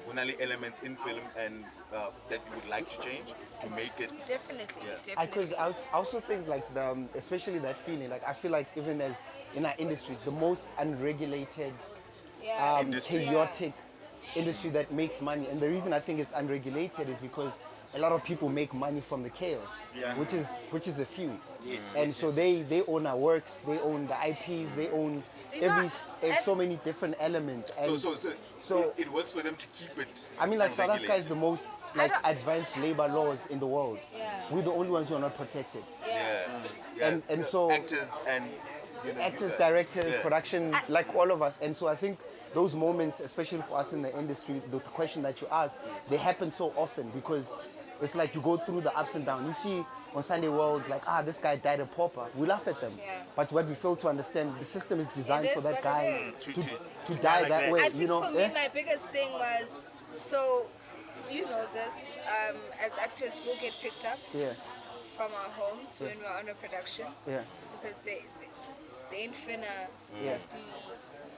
Only elements in film and that you would like to change to make it. definitely. Because I also think like especially that feeling, like I feel like even as in our industries, the most unregulated, Yeah. Industry. chaotic industry that makes money. And the reason I think it's unregulated is because a lot of people make money from the chaos, which is a few. Yes, And yes, so yes, they own our works, they own the IPs, they own so many different elements. And so it works for them to keep it. I mean, like South Africa is the most advanced labor laws in the world. Yeah. We're the only ones who are not protected. Yeah. And so actors and actors, directors, production, like all of us. And so I think those moments, especially for us in the industry, the question that you asked, they happen so often because it's like you go through the ups and downs. You see on Sunday World, like, this guy died a pauper. We laugh at them. Yeah. But what we fail to understand, the system is designed for that guy to die like that way. I think for me, my biggest thing was, so, you know this, as actors, we'll get picked up from our homes when we're on a production. Yeah. Because they ain't finna FD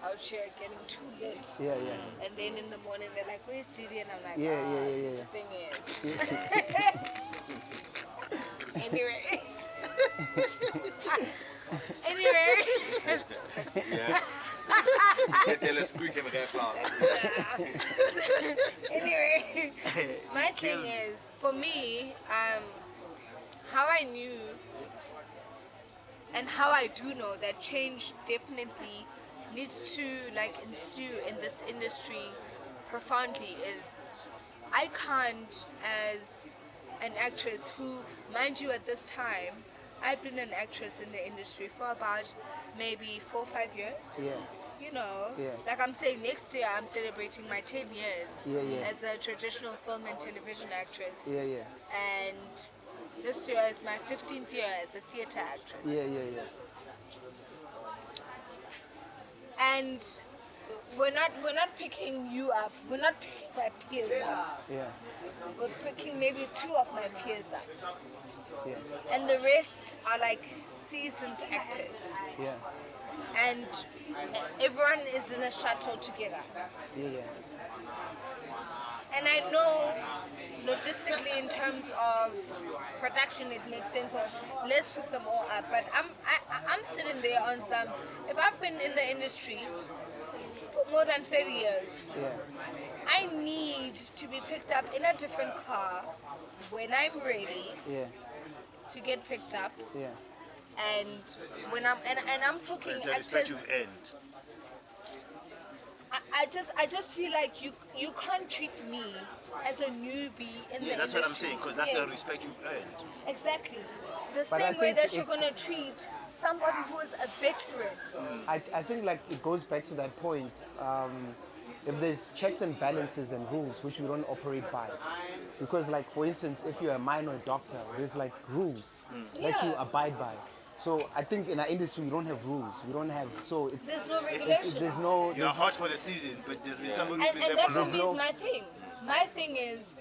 out here getting too lit. Yeah. And then in the morning they're like, where's Didi? And I'm like, the thing is. Anyway. Anyway, my thing is, for me, how I knew and how I do know that change definitely needs to ensue in this industry profoundly is I can't, as an actress who, mind you, at this time, I've been an actress in the industry for about maybe 4 or 5 years. Yeah. You know, Yeah. like I'm saying, next year I'm celebrating my 10 years Yeah. as a traditional film and television actress. Yeah. And this year is my 15th year as a theater actress. Yeah. And we're not picking you up. We're not picking my peers up. Yeah. We're picking maybe 2 of my peers up. Yeah. And the rest are like seasoned actors. Yeah. And everyone is in a shuttle together. Yeah. And I know logistically in terms of production it makes sense of let's pick them all up. But I'm sitting there on some, if I've been in the industry for more than 30 years, I need to be picked up in a different car when I'm ready to get picked up. Yeah. And when I'm talking It's a actors, respect you've earned. I just feel like you can't treat me as a newbie in the industry. That's what I'm saying, because that's the respect you've earned. Exactly. The But I same way think that you're going to treat somebody who is a veteran. I think like it goes back to that point. If there's checks and balances and rules which we don't operate by, because like for instance, if you're a minor doctor, there's like rules that you abide by. So I think in our industry we don't have rules. We don't have There's no regulations. There's no. You're hot for the season, but there's been somebody who's been And there that for for me is my thing. My thing is,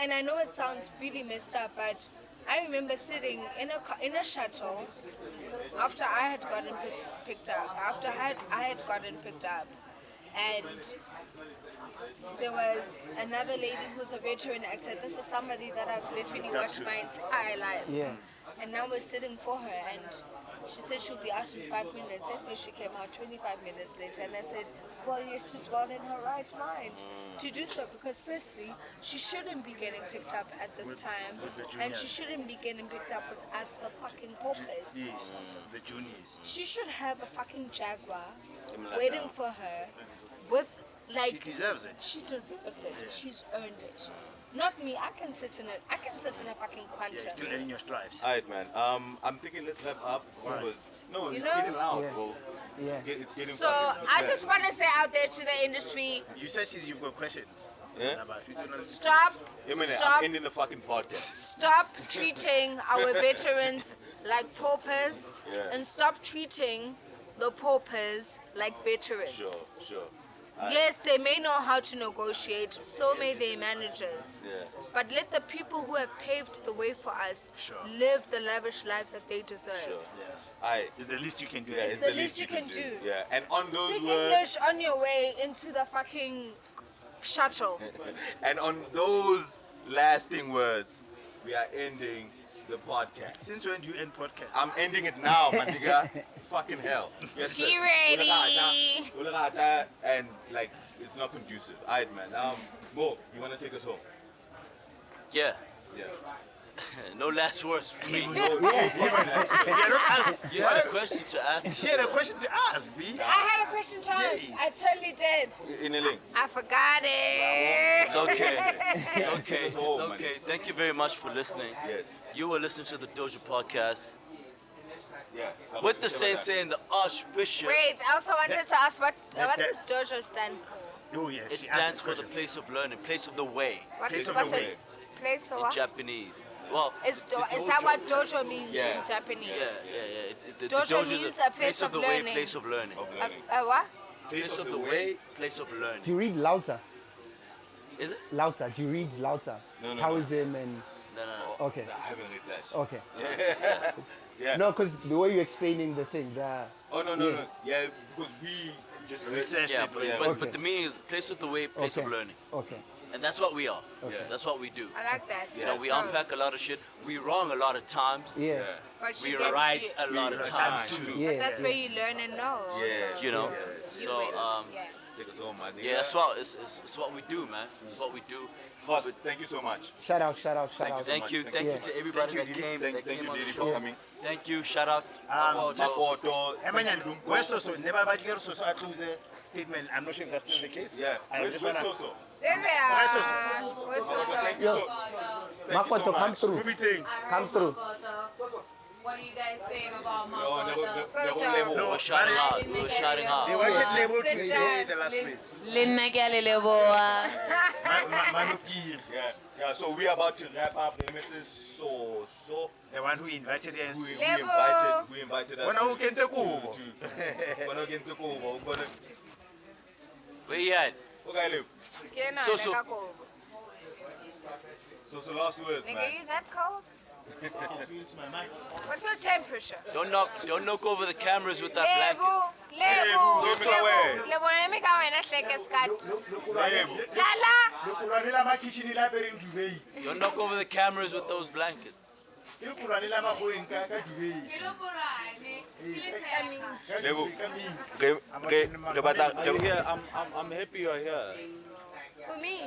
and I know it sounds really messed up, but I remember sitting in a shuttle after I had gotten picked up. After I had gotten picked up, and there was another lady who's a veteran actor. This is somebody that I've literally watched my entire life. Yeah. And now we're sitting for her, and she said she'll be out in 5 minutes. And she came out 25 minutes later, and I said, well, yes, she's well in her right mind to do so, because firstly, she shouldn't be getting picked up at this time, and she shouldn't be getting picked up with us, the fucking paupers. Yes, the juniors. She should have a fucking Jaguar waiting for her with, like... She deserves it. She deserves it. She's earned it. Not me. I can sit in a fucking Quantum. Yeah, still earning your stripes. Alright, man. I'm thinking let's wrap up because it's know? getting loud, bro. Yeah. It's getting So fucking I loud. just want to say out there to the industry, You said you've got questions. Yeah? About stop, I'm ending the fucking podcast. stop treating our veterans like paupers, Yeah. and stop treating the paupers like veterans. Sure. Yes, they may know how to negotiate, so may their managers. Yeah. But let the people who have paved the way for us Sure. live the lavish life that they deserve. Alright. It's the least you can do. Yeah, It's the least you can do. Yeah. And on those Speak words, English on your way into the fucking shuttle. and on those lasting words, we are ending the podcast. Since when do you end podcast? I'm ending it now, my nigga. Fucking hell. Yes, She sis. ready. Ulagata, and like it's not conducive. Alright, man. Mo, you wanna take us home? Yeah. Yeah. No last words for me. You're not asked. You had a question to ask. She had a question to ask, B. I had a question to ask. Yes. I totally did. In a link. I forgot it. It's okay. It's okay. It's all, man. okay. Thank you very much for listening. Yes. You were listening to the Dojo Podcast Yeah. with the sensei and the archbishop. Wait, I also wanted to ask what that- does Dojo stand for? Oh, yes. It she asked stands the for the question. place of learning, place of the way Place of What's the it? way. Place of in what? Japanese. Well, Is that what dojo means Yeah. in Japanese? The Dojo is means a place of the learning. way, place of learning. What? Place of the way, place of learning. Do you read Lao Tzu? Is it? Lao Tzu. Do you read Lao Tzu? No. Taoism and No. okay, I haven't read that. okay. Yeah. No, because the way you're explaining the thing, Oh, no. Yeah, because we just Researched Yeah, it. but, yeah. but, Okay. but the meaning is place of the way, place okay, of learning. okay. And that's what we are. That's what we do. I like that. You know, we unpack a lot of shit. We wrong a lot of times. Yeah, But We you get right to- a lot of times too. yeah. That's where you learn and know. Yeah. Also. You know. You So will. Yeah. take us home, man. yeah, that's what it's what we do, man. It's what we do. Boss, thank you so much. Shout out. Thank you Yeah. to everybody that came. Thank that came you, on the Didi, show. for coming. Thank you. Shout out. Just- Makoto. Emmanuel, where's Soso? Never but here Soso I close a statement. I'm not sure if that's still the case. Yeah. I Where's just wanna Soso? There they are. Where's the Thank you so Makoto, come through. We'll be saying. Come through. What are you guys saying about No, Makoto? We were shouting out. We were shouting out. They wanted label to Sit say down. the last words. Linna ke a le leboha. Manukir, Yeah, so we're about to wrap up. The Mrs. So the one who invited us. we invited us. When I can take over. When I get to go, Where you at? okay, live. So, So. So last words, Nigga, man. you that cold? What's your temperature? Don't knock over the cameras with that blanket. Lebo na mi ka wena hleke skat. Lala. Don't knock over the cameras with those blankets. I mean, Yeah, I'm happy you're here. for me.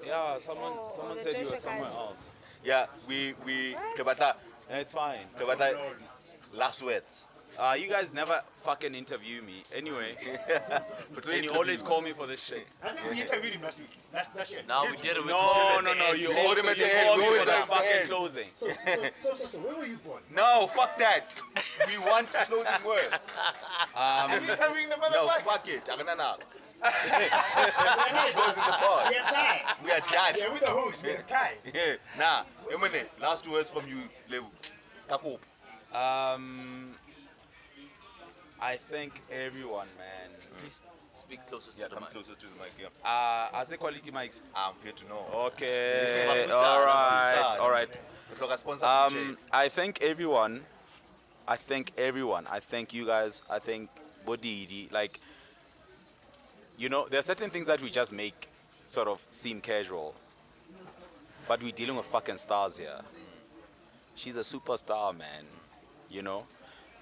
Yeah, someone the said you were Dojo somewhere guys. else. Yeah, we Kebata, Yeah, it's fine. last words. You guys never fucking interview me. Anyway, and you always call me for this shit. I think we interviewed him last week. Last year. Now we did it. No. You Same always thing at the you end. call We me always for the at the fucking end. closing. So, where were you born? No, fuck that. We want closing words. I'm interviewing the No, motherfucker. fuck it. Now. Closing the pod. We are tied. We are done. Yeah, with the host, we are tied. Yeah. Nah, Emane, last words from you, Lewu. Kako. I thank everyone, man. Please speak closer to Yeah, the come mic. closer to the mic. Yeah. I say quality mics. I'm here to know. Okay. Mafuta. All right. It's like a sponsor from Jay. I thank everyone. I thank you guys. I thank Bodidi. Like, you know, there are certain things that we just make sort of seem casual. But we're dealing with fucking stars here. She's a superstar, man. You know?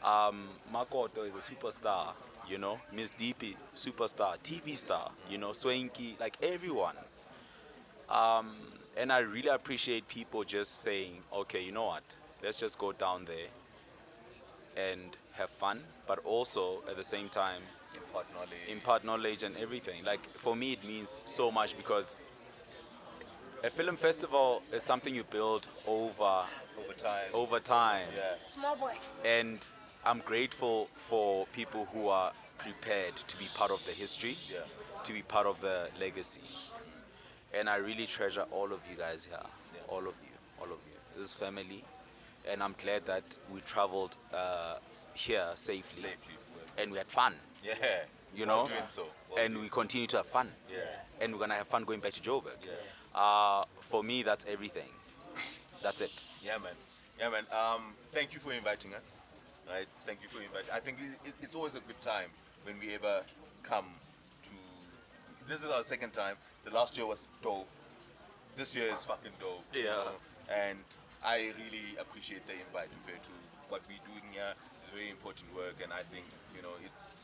Makoto is a superstar. You know? Miss DP, superstar. TV star. You know? Swanky, like everyone. And I really appreciate people just saying, okay, you know what? Let's just go down there and have fun, but also at the same time impart knowledge and everything. Like, for me, it means so much because a film festival is something you build over time. Yeah. Small boy. And I'm grateful for people who are prepared to be part of the history, to be part of the legacy. And I really treasure all of you guys here, all of you. This family. And I'm glad that we traveled here safely. And we had fun. Yeah. You know, Doing so. and we continue to have fun. Yeah. And we're gonna have fun going back to Joburg. For me, that's everything. That's it. Yeah, man. Thank you for inviting us. Right. Thank you for inviting. I think it's always a good time when we ever come to. This is our second time. The last year was dope. This year is fucking dope. you Yeah. know, And I really appreciate the invite. Refer to what we're doing here. It's very important work, and I think it's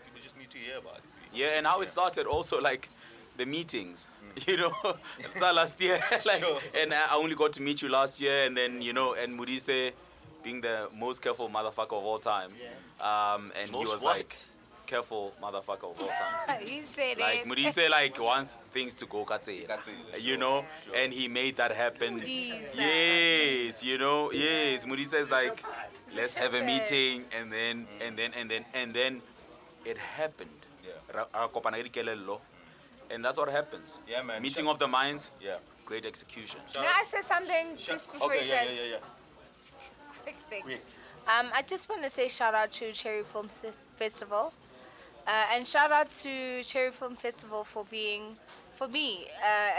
people just need to hear about it. Yeah, and how it started also, like, the meetings. You know, so last year, like, and I only got to meet you last year, and then and Murise being the most careful motherfucker of all time, and he was like, careful motherfucker of all time. He said Like it. Murise like wants things to go kate, and he made that happen. Jeez. Yes, yes. Murise is like, let's have a meeting, and then it happened. And that's what happens. Yeah, man. Meeting of the minds. Yeah. Great execution. May I say something just before Okay, you yeah. Quick thing. Quick. I just want to say shout out to Cherry Film Festival. And shout out to Cherry Film Festival for being, for me,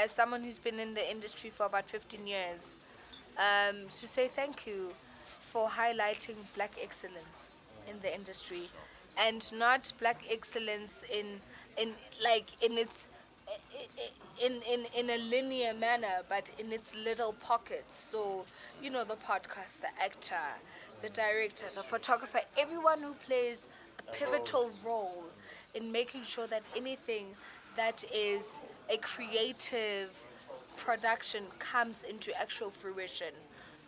as someone who's been in the industry for about 15 years, to say thank you for highlighting black excellence in the industry, and not black excellence in a linear manner, but in its little pockets. So, the podcast, the actor, the director, the photographer, everyone who plays a pivotal role in making sure that anything that is a creative production comes into actual fruition.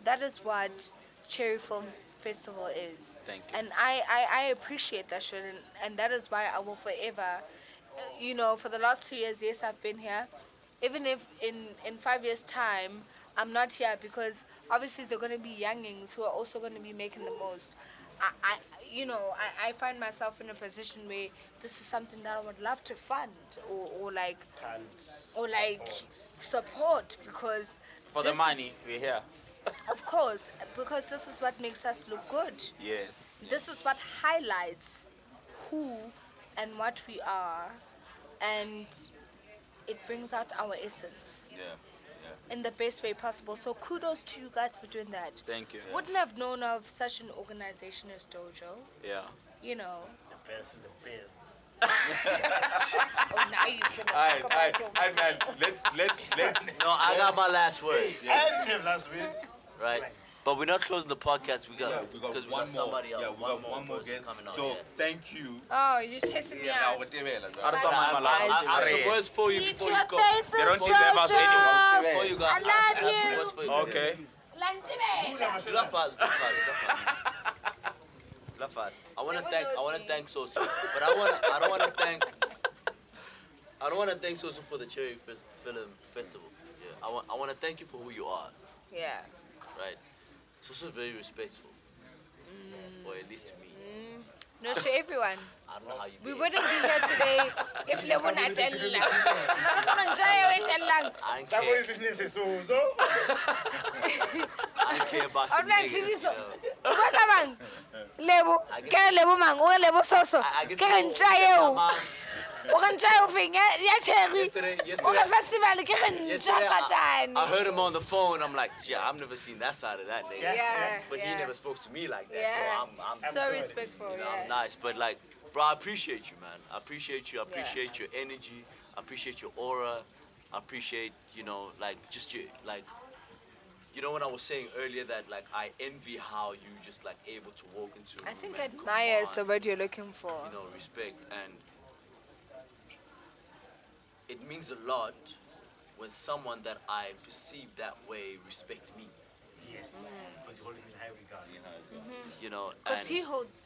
That is what Cherry Film Festival is. Thank you. And I appreciate that shit, and that is why I will forever, for the last 2 years, yes, I've been here. Even if in 5 years' time, I'm not here, because obviously there are going to be youngings who are also going to be making the most. I find myself in a position where this is something that I would love to fund or support, because For the money, we're here. of course, because this is what makes us look good. Yes. This is what highlights who and what we are, and it brings out our essence in the best way possible. So kudos to you guys for doing that. Thank you. Wouldn't have known of such an organization as Dojo. Yeah. The best in the business. Oh, now you can talk about your Alright, man. Let's. No, I got my last word. I didn't have last week. Right? But we're not closing the podcast. We got one got somebody more. else. Yeah, we got one more person guest. coming on. So Yeah. thank you. Oh, you're chasing me out. I have some words for you Eat before your you go. faces, They don't deserve us anymore. Before you go, I love have some you. words for you. Okay. Lantime. Lafaz. I want to Never thank. I knows want to me. thank Soso, but I don't want to thank. I don't want to thank Soso for the Cherry Film Festival. Yeah, I want to thank you for who you are. Yeah. Right. Soso is very respectful, or at least to me. No, to everyone. I don't know how you. We behave. wouldn't be here today if Lebo not telling. I ain't Somebody's care. listening to Suzo. I don't care about I'm the like, niggas. Tisetso. you know. What abang? Lebo, ke Lebo mang, o Lebo soso. I get Ke to know ntjayeo. Mama. O re ntjayeo feng ya cherry. Yesterday- O re festival ke re Yesterday, ntja satane. I heard him on the phone. I'm like, yeah, I've never seen that side of that nigga. Yeah. But he yeah. never spoke to me like that, Yeah. so I'm So respectful, you know, yeah. I'm nice. But like, bro, I appreciate you, man. I appreciate you. I appreciate your energy. I appreciate your aura. I appreciate, just your, when I was saying earlier that, like, I envy how you just, like, able to walk into a I room think and admire is the command, word you're looking for. respect. And it means a lot when someone that I perceive that way respects me, Yes. Because you hold him in high regard. Because and he holds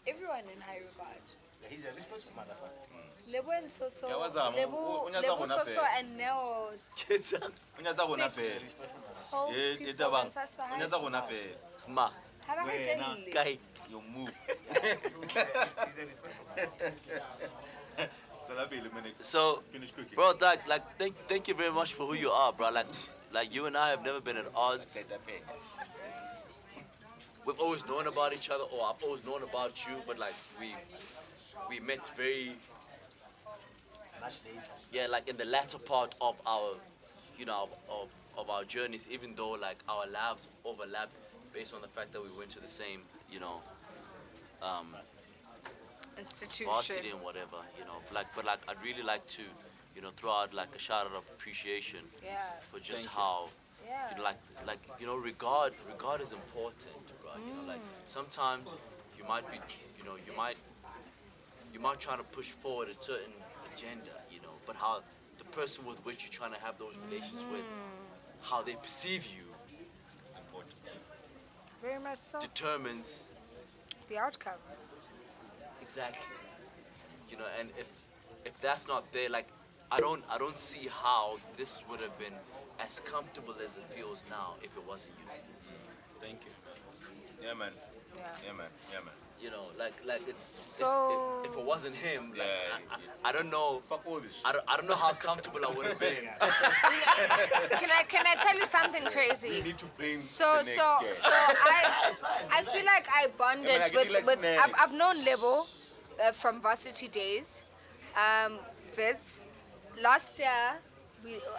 everyone in high regard. He's a respectful motherfucker. Lebo and Soso, Yeah, what's up? Lebo Soso and Neo kids, hold people on such a high. ma, How about I tell you? guy, You move. He's a respectful so, Finish cooking. bro, thank you very much for who you are, bro. Like you and I have never been at odds. We've always known about each other, or I've always known about you, but like we met very, much later. yeah, like in the latter part of our, of our journeys, even though like our lives overlap based on the fact that we went to the same, Institution. varsity and whatever, but I'd really like to, throw out like a shout out of appreciation Yeah. for just how, Yeah. regard is important, right? Like sometimes you might be, you might try to push forward a certain agenda, but how the person with which you're trying to have those relations with, how they perceive you, Very much so. determines The outcome. exactly. You know, and if that's not there, like I don't see how this would have been as comfortable as it feels now if it wasn't you. Thank you. Yeah, man. Yeah. Yeah, man. Yeah, man. You know, like it's So- if it wasn't him, like, Yeah, I don't know. Fuck all this. I don't know how comfortable I would have been. Can I tell you something We crazy? need to bring So the next so guest. so I feel like I bonded Yeah, man, I get you like with snacks. I've known Lebo from varsity days. Vids. Last year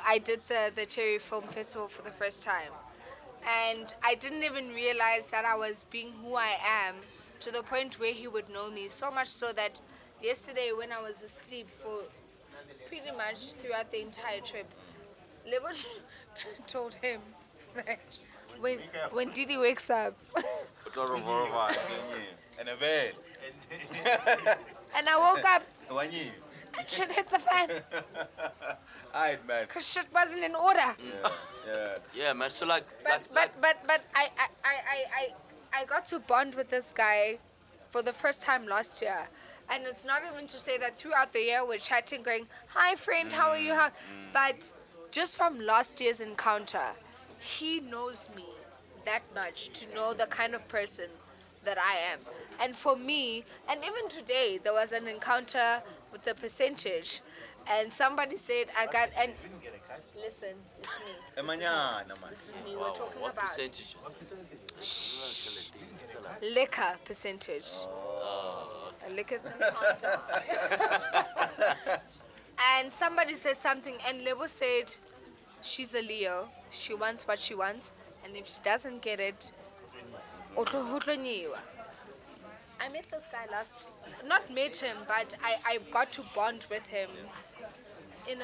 I did the Cherry Film Festival for the first time. And I didn't even realize that I was being who I am to the point where he would know me. So much so that yesterday when I was asleep for pretty much throughout the entire trip, Lebo told him that when Didi wakes up And a van. and I woke up, One year. shit hit the fan Alright, man. because shit wasn't in order. Yeah. Yeah, man. So like, But I got to bond with this guy for the first time last year. And it's not even to say that throughout the year we're chatting, going, hi friend, how are you? But just from last year's encounter, he knows me that much to know the kind of person that I am. And for me, and even today, there was an encounter with the percentage. And somebody said, I got, and listen, it's me. Emanyana, man. This is me we're talking what about. percentage? Liquor percentage. A liquor counter. And somebody said something, and Lebo said, she's a Leo. She wants what she wants, and if she doesn't get it, I met this guy not met him, but I got to bond with him in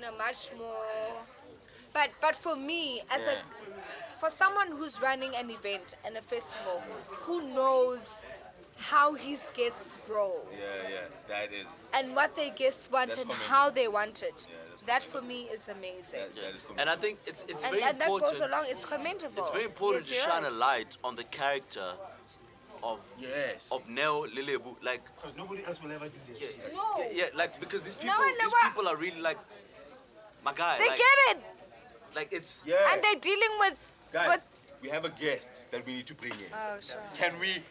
a much more. But for me, for someone who's running an event and a festival, who knows how his guests roll Yeah, that is. and what their guests want That's and commendable. how they want it, that's that for me is amazing. That is And I think it's And very that goes important. along. It's commendable. It's very important Yes, to you're shine right. a light on the character of Yes. Neo Lelebu, like Because nobody else will ever do this. No. like because these people No, these what? people are really like my guy. They like, get it, like it's Yeah. and they're dealing with. Guys, we have a guest that we need to bring in. Oh, sure. Can we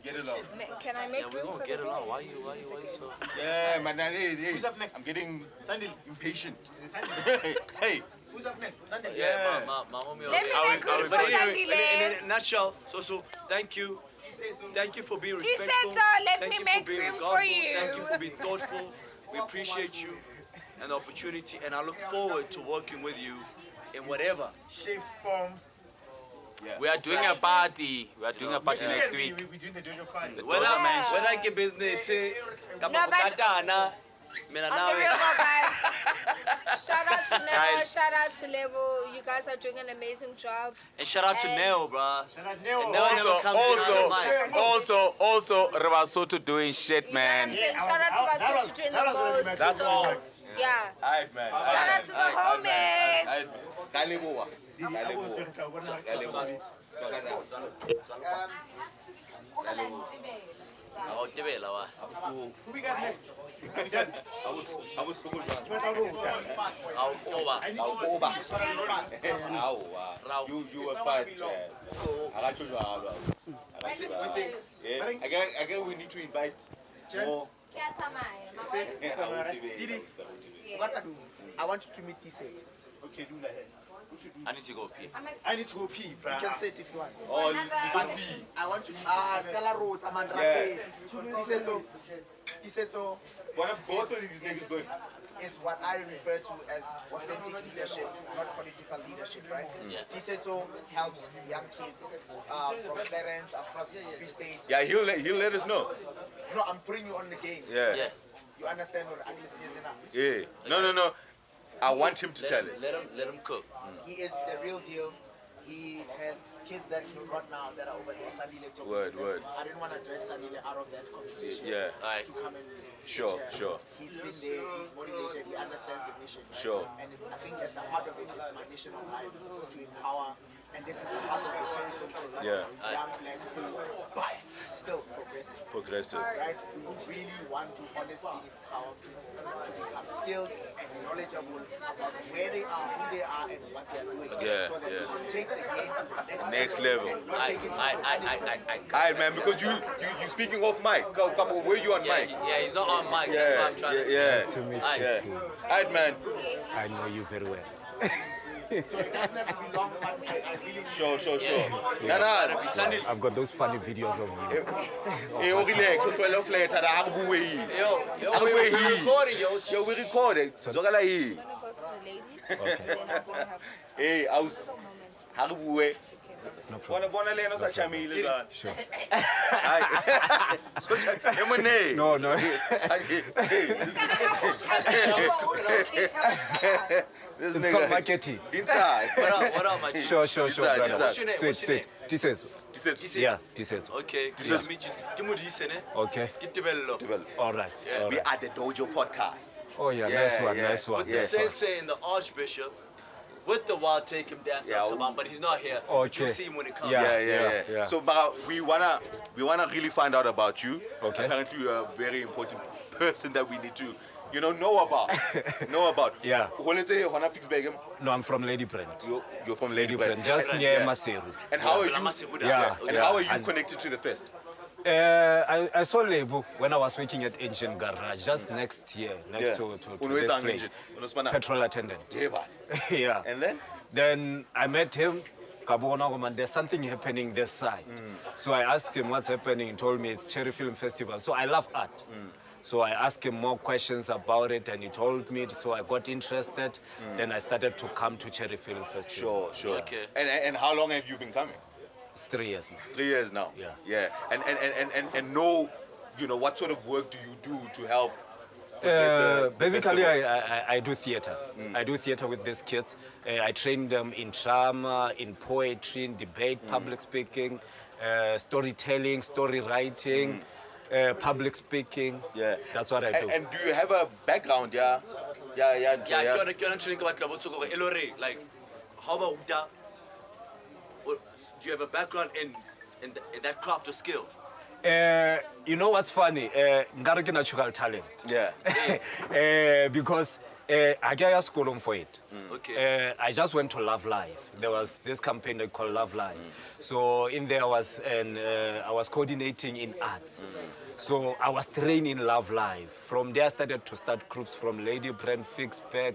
get along? Can I make yeah, we're room gonna for get the along. guest? Why you so Yeah, man. Hey. Who's up next? I'm getting Sunday. impatient. Is it Sunday? Hey. Who's up next? Sunday. yeah, my homie Let me already- make room But for anyway, Sandile. in a nutshell, so thank you. Thank you for being Tisetso, respectful. let Thank me you make for being room regardful. for you. Thank you for being thoughtful. We appreciate you and the opportunity, and I look forward to working with you in whatever. Shape forms. We are doing a party. We are doing a party next week. We're doing the Dojo party. Whether I get business, No, but- mina On the nawe. real go, guys. Shout out to Neo. Guys. Shout out to Lebo. You guys are doing an amazing job. And shout out to And- Neo, bruh. Shout out Neo. And Neo never comes behind the mic. Also, Rebasoto doing shit, You know what I'm man. saying? Yeah, Shout out to that us was- doing that the was already my most. That's So, all. Yeah. Alright, man. Shout out to the homies. Kaliboa. Oh, Tibela, wa. Who we got next? I was Over. You were fine, Chad. I got you. We need to invite more. Didi, what I do? I want you to meet Tisetso. Okay, do that. I need to go pee. I need to go pee, bro. You can say it if you want. Oh, you can see. I want to. Scala Road, Amandra. Tisetso What are both of these niggas going? is what I refer to as authentic leadership, not political leadership, right? Yeah. Tisetso helps young kids from parents across Free State. Yeah, he'll let us know. No, I'm putting you on the game. Yeah. Yeah. You understand what Agnes is enough. Yeah. No. I want him to tell it. Let him cook. He is the real deal. he has kids that he's got now that are over there. Sanile talking Word, to them. word. I didn't want to drag Sanile out of that conversation. Yeah. To come and Sure, sit here. sure. He's been there, he's motivated, he understands the mission. Right? Sure. And I think at the heart of it, it's my mission of life to empower. And this is the heart of the Cherry Film Festival. Yeah. Young black people, but still progressive. Progressive. Right? We really want to honestly empower people to become skilled and knowledgeable about where they are, who they are, and what they are doing. Yeah, So that yeah. we can take the game to the Next level. and not take it to Alright, man, because you speaking off mic. Come on, where you on mic? Yeah, he's not on mic. That's Yeah, what I'm trying to yeah. Nice to meet Aye. you Yeah. too. Alright, man. I know you very well. So it doesn't have to be long, but I really Sure. Yeah. Nah. Sanil, I've got those funny videos of you. Hey, relax. O tlwele ho fleta da ha bue hi. yo, Ha bue we're hi. recording, yo. Yo, we recording. Zokala hi. I'm gonna go to the ladies. And then I'm gonna have Hey, aus. Ha re bue. No problem. Bona le no sa chamile jwale. Sure. Hayi. So cha emone. No. This It's called marketing. Inside. What up, my G? Sure, Inside, brother. inside. What's your name? Sweet. Tisetso. Tisetso. Yeah, Tisetso. Okay, good to meet you. Give me this, ne? Okay. Get developed. All right. Yeah. All We right. are the Dojo Podcast. Oh yeah, Yeah, nice one, yeah. nice one. With the nice one. sensei and the archbishop, with the wild take him dance Yeah, out but he's not here. But you'll Okay. see him when it comes. Yeah. Yeah. So, but we wanna really find out about you. Okay. Apparently, you're a very important person that we need to, know about. Yeah. Let's say Hona Fix Begum. No, I'm from Lady Brand. You're from Lady Brand. Just near Yeah. Maseru. And how are you? Yeah. And how are you connected to the fest? I saw Lebu when I was working at Engine Garage just next year, next to this place. Petrol attendant. Yeah. And then? Then I met him. Kabona, man, there's something happening this side. So I asked him what's happening. He told me it's Cherry Film Festival. So I love art. So I asked him more questions about it and he told me, so I got interested. Then I started to come to Cherry Film Festival. Sure. Okay. And how long have you been coming? It's 3 years now. 3 years now. Yeah. And know, what sort of work do you do to help? the Basically, festival? I do theater. I do theater with these kids. I train them in drama, in poetry, in debate, public speaking, storytelling, story writing, public speaking. Yeah. That's what I do. And do you have a background? Yeah. Yeah, like, how about that? Do you have a background in that craft or skill? You know what's funny? Ngare ke natural talent. Yeah. Because I get a school for it. Okay. I just went to Love Live. There was this campaign they called Love Live. So in there I was coordinating in arts. So I was training Love Live. From there I started to start groups from Lady Brand, Fixback,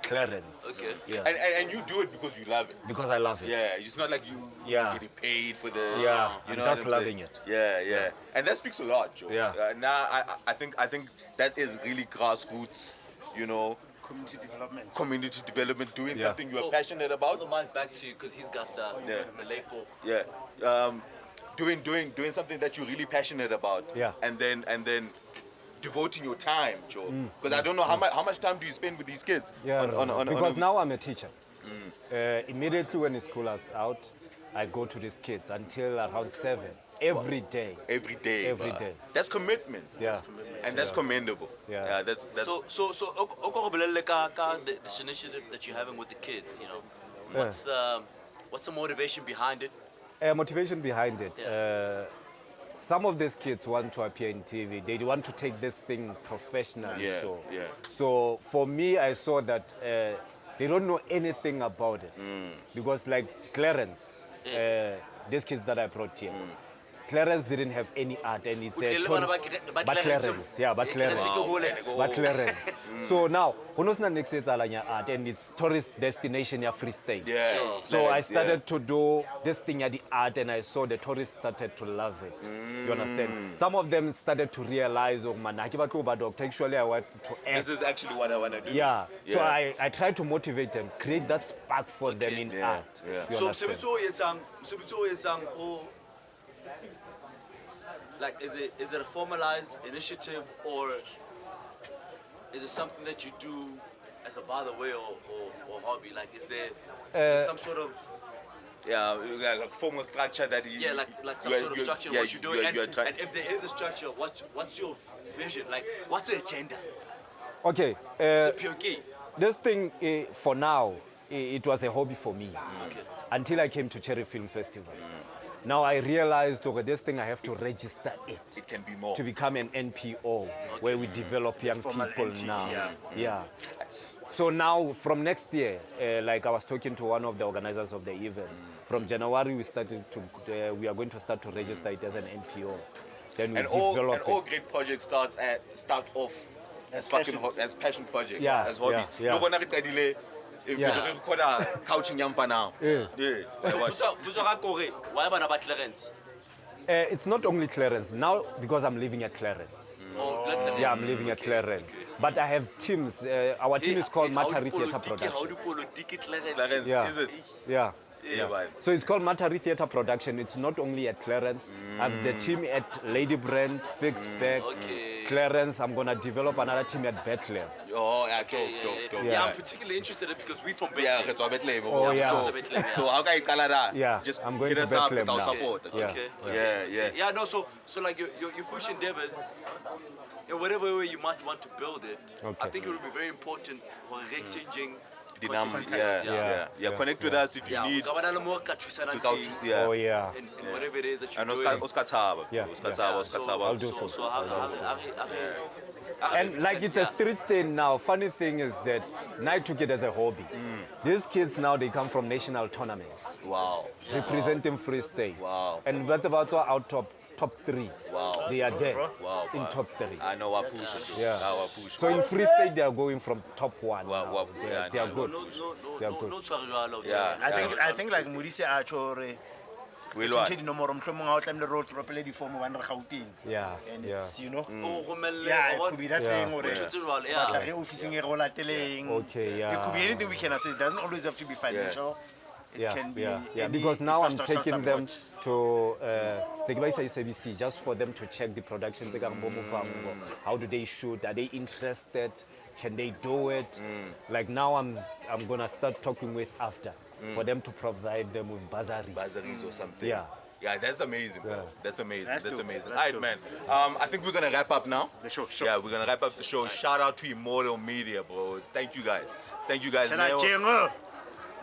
Clarence. Okay. Yeah. And you do it because you love it. Because I love it. Yeah, it's not like you getting paid for this. Yeah, you I'm know just what I'm loving saying? it. Yeah. And that speaks a lot, Joe. Yeah. Now I think that is really grassroots, community development, doing something you are passionate about. I'll mind back to you because he's got the label. Yeah. Doing something that you're really passionate about. Yeah. And then devoting your time, Joe. Because I don't know how much time do you spend with these kids? Yeah, because now. now I'm a teacher. Immediately when the school is out, I go to these kids until around 7 every day. Every day. Every bruh. day. That's commitment. Yeah. And that's commendable. Yeah. That's So, this initiative that you're having with the kids, what's the motivation behind it? Motivation behind it. Some of these kids want to appear in TV. They want to take this thing professionally. Yeah. So for me, I saw that they don't know anything about it. Because like Clarence, these kids that I brought here, Clarence didn't have any art and it's Okay, but Clarence. Yeah, but Clarence. But Clarence. So now, Honosna next is art and it's tourist destination ya Free State. Yeah. So I started to do this thing at the art and I saw the tourists started to love it. You understand? Some of them started to realize, oh man, actually I want to act. This is actually what I want to do. Yeah. So I tried to motivate them, create that spark for them in art. Yeah. You So, understand? like, is it a formalized initiative or is it something that you do as a by the way or hobby? Like, is there some sort of like formal structure that you, like some sort of structure, what you do, and if there is a structure, what's your vision? Like, what's the agenda? Okay. It's a pure key. This thing, for now, it was a hobby for me until I came to Cherry Film Festival. Now I realized, okay, this thing I have to register it. It can be more. To become an NPO, where we develop young people entity, now. Yeah. So now, from next year, like I was talking to one of the organizers of the event, from January we are going to start to register it as an NPO. Then we develop all great projects start off as passion projects, as hobbies. If you're quite a couching yampa now. Why about Clarence? It's not only Clarence now, because I'm living at Clarence. Yeah, I'm living at Clarence. But I have teams. Our team is called Makere Theatre Production. How do you follow Clarence? Yeah. Is it? Yeah. Yeah. So it's called Makere Theatre Production. It's not only at Clarence. I have the team at Lady Brand, Fixback, Clarence. I'm going to develop another team at Bethlehem. Oh, yeah, dope. Yeah, I'm particularly interested because we're from Bethlehem. Yeah, it's Bethlehem. Oh, yeah. So how can you call that? Yeah, just I'm going hit to us up Bethlehem with our now. support. Yeah. Yeah. No, so like your future endeavors, in whatever way you might want to build it, I think it would be very important for exchanging. Connect with us if you need. Oh yeah. In whatever it is that you're And doing. Oscar Taba. I'll do so. So how And like it's a street thing now. Funny thing is that I took it as a hobby. These kids now, they come from national tournaments. Wow. Representing Free State. Wow. And that's about our top 3. Wow. They are there in Wow. top 3. I know what push it. Yeah. Push. So in Free State, they are going from top 1. Wow. They are good. They are good. I think like Modise Achore. Yeah. And it's, you know, Yeah, it could be that thing or Okay, yeah. It could be anything we can assist. It doesn't always have to be financial. It can be any because now I'm infrastructure taking them support. to Thekiso just for them to check the production. How do they shoot? Are they interested? Can they do it? Like now I'm gonna start talking with AFTA for them to provide them with bursaries or something. Yeah, that's amazing. Yeah. That's amazing. That's That's dope. amazing. That's All right, man. I think we're gonna wrap up now. The show. Yeah, we're gonna wrap up the show. Shout out to Immortal Media, bro. Thank you guys. Shout out Jengo.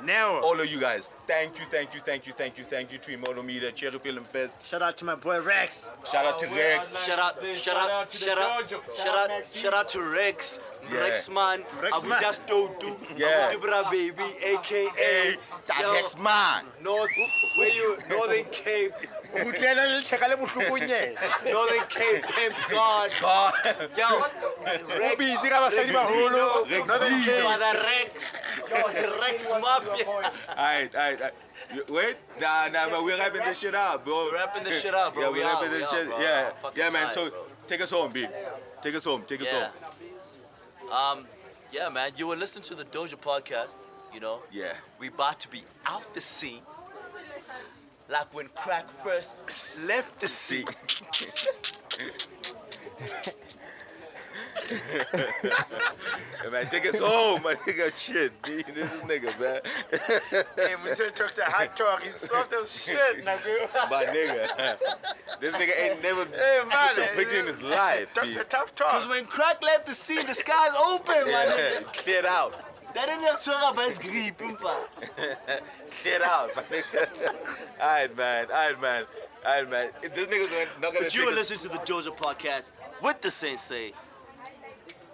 Now. All of you guys, thank you to Immortal Media, Cherry Film Fest. Shout out to my boy Rex. Shout out to Rex. Shout out to Rex. Yeah. Rex man. Rex man. Just Dodo. Yeah. Dibra baby, aka That yo, Rex man. Northern Cape. Northern Cape, thank God. Yo, Rex. Northern Cape, Father Rex. Yo, Rex Mafia. Alright. Wait, nah, but we're wrapping this shit up, bro. We're wrapping this shit up, bro. Yeah, we're wrapping this shit. bro. Yeah, Fucking yeah, man. tired, So bro. take us home, B. Take us home. Yeah, man. You were listening to the Dojo Podcast. You know. Yeah. We about to be out the scene. Like when crack first left the scene. Yeah, man, take us home, my nigga. Shit, B. This nigga, man. Hey, Modise talks a hard talk. He's soft as shit. My nigga. This nigga ain't never victim in his life. Talks B. a tough Because talk. when crack left the scene, the sky's open, man. Yeah, cleared out. That didn't have to have a grip, Cleared out, my nigga. Alright, man. This nigga's not gonna But you were take us. listening to the Dojo Podcast with the Sensei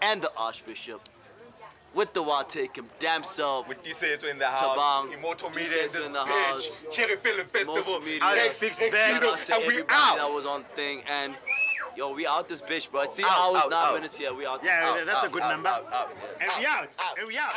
and the Archbishop, with the Wild Take Him, damn self. With Tisetso in the house, Tabang, Immortal Media in Tisetso this in the bitch, house, Cherry Film Festival, Immortal Media, Alex Fixback, Thekiso, Shout out to and we everybody out. that was on thing, and yo, we out this bitch, bro. 3 Out, hours, out, 9 out. minutes here. We out. Yeah, out, that's a out, good out, number. out, out. And we out.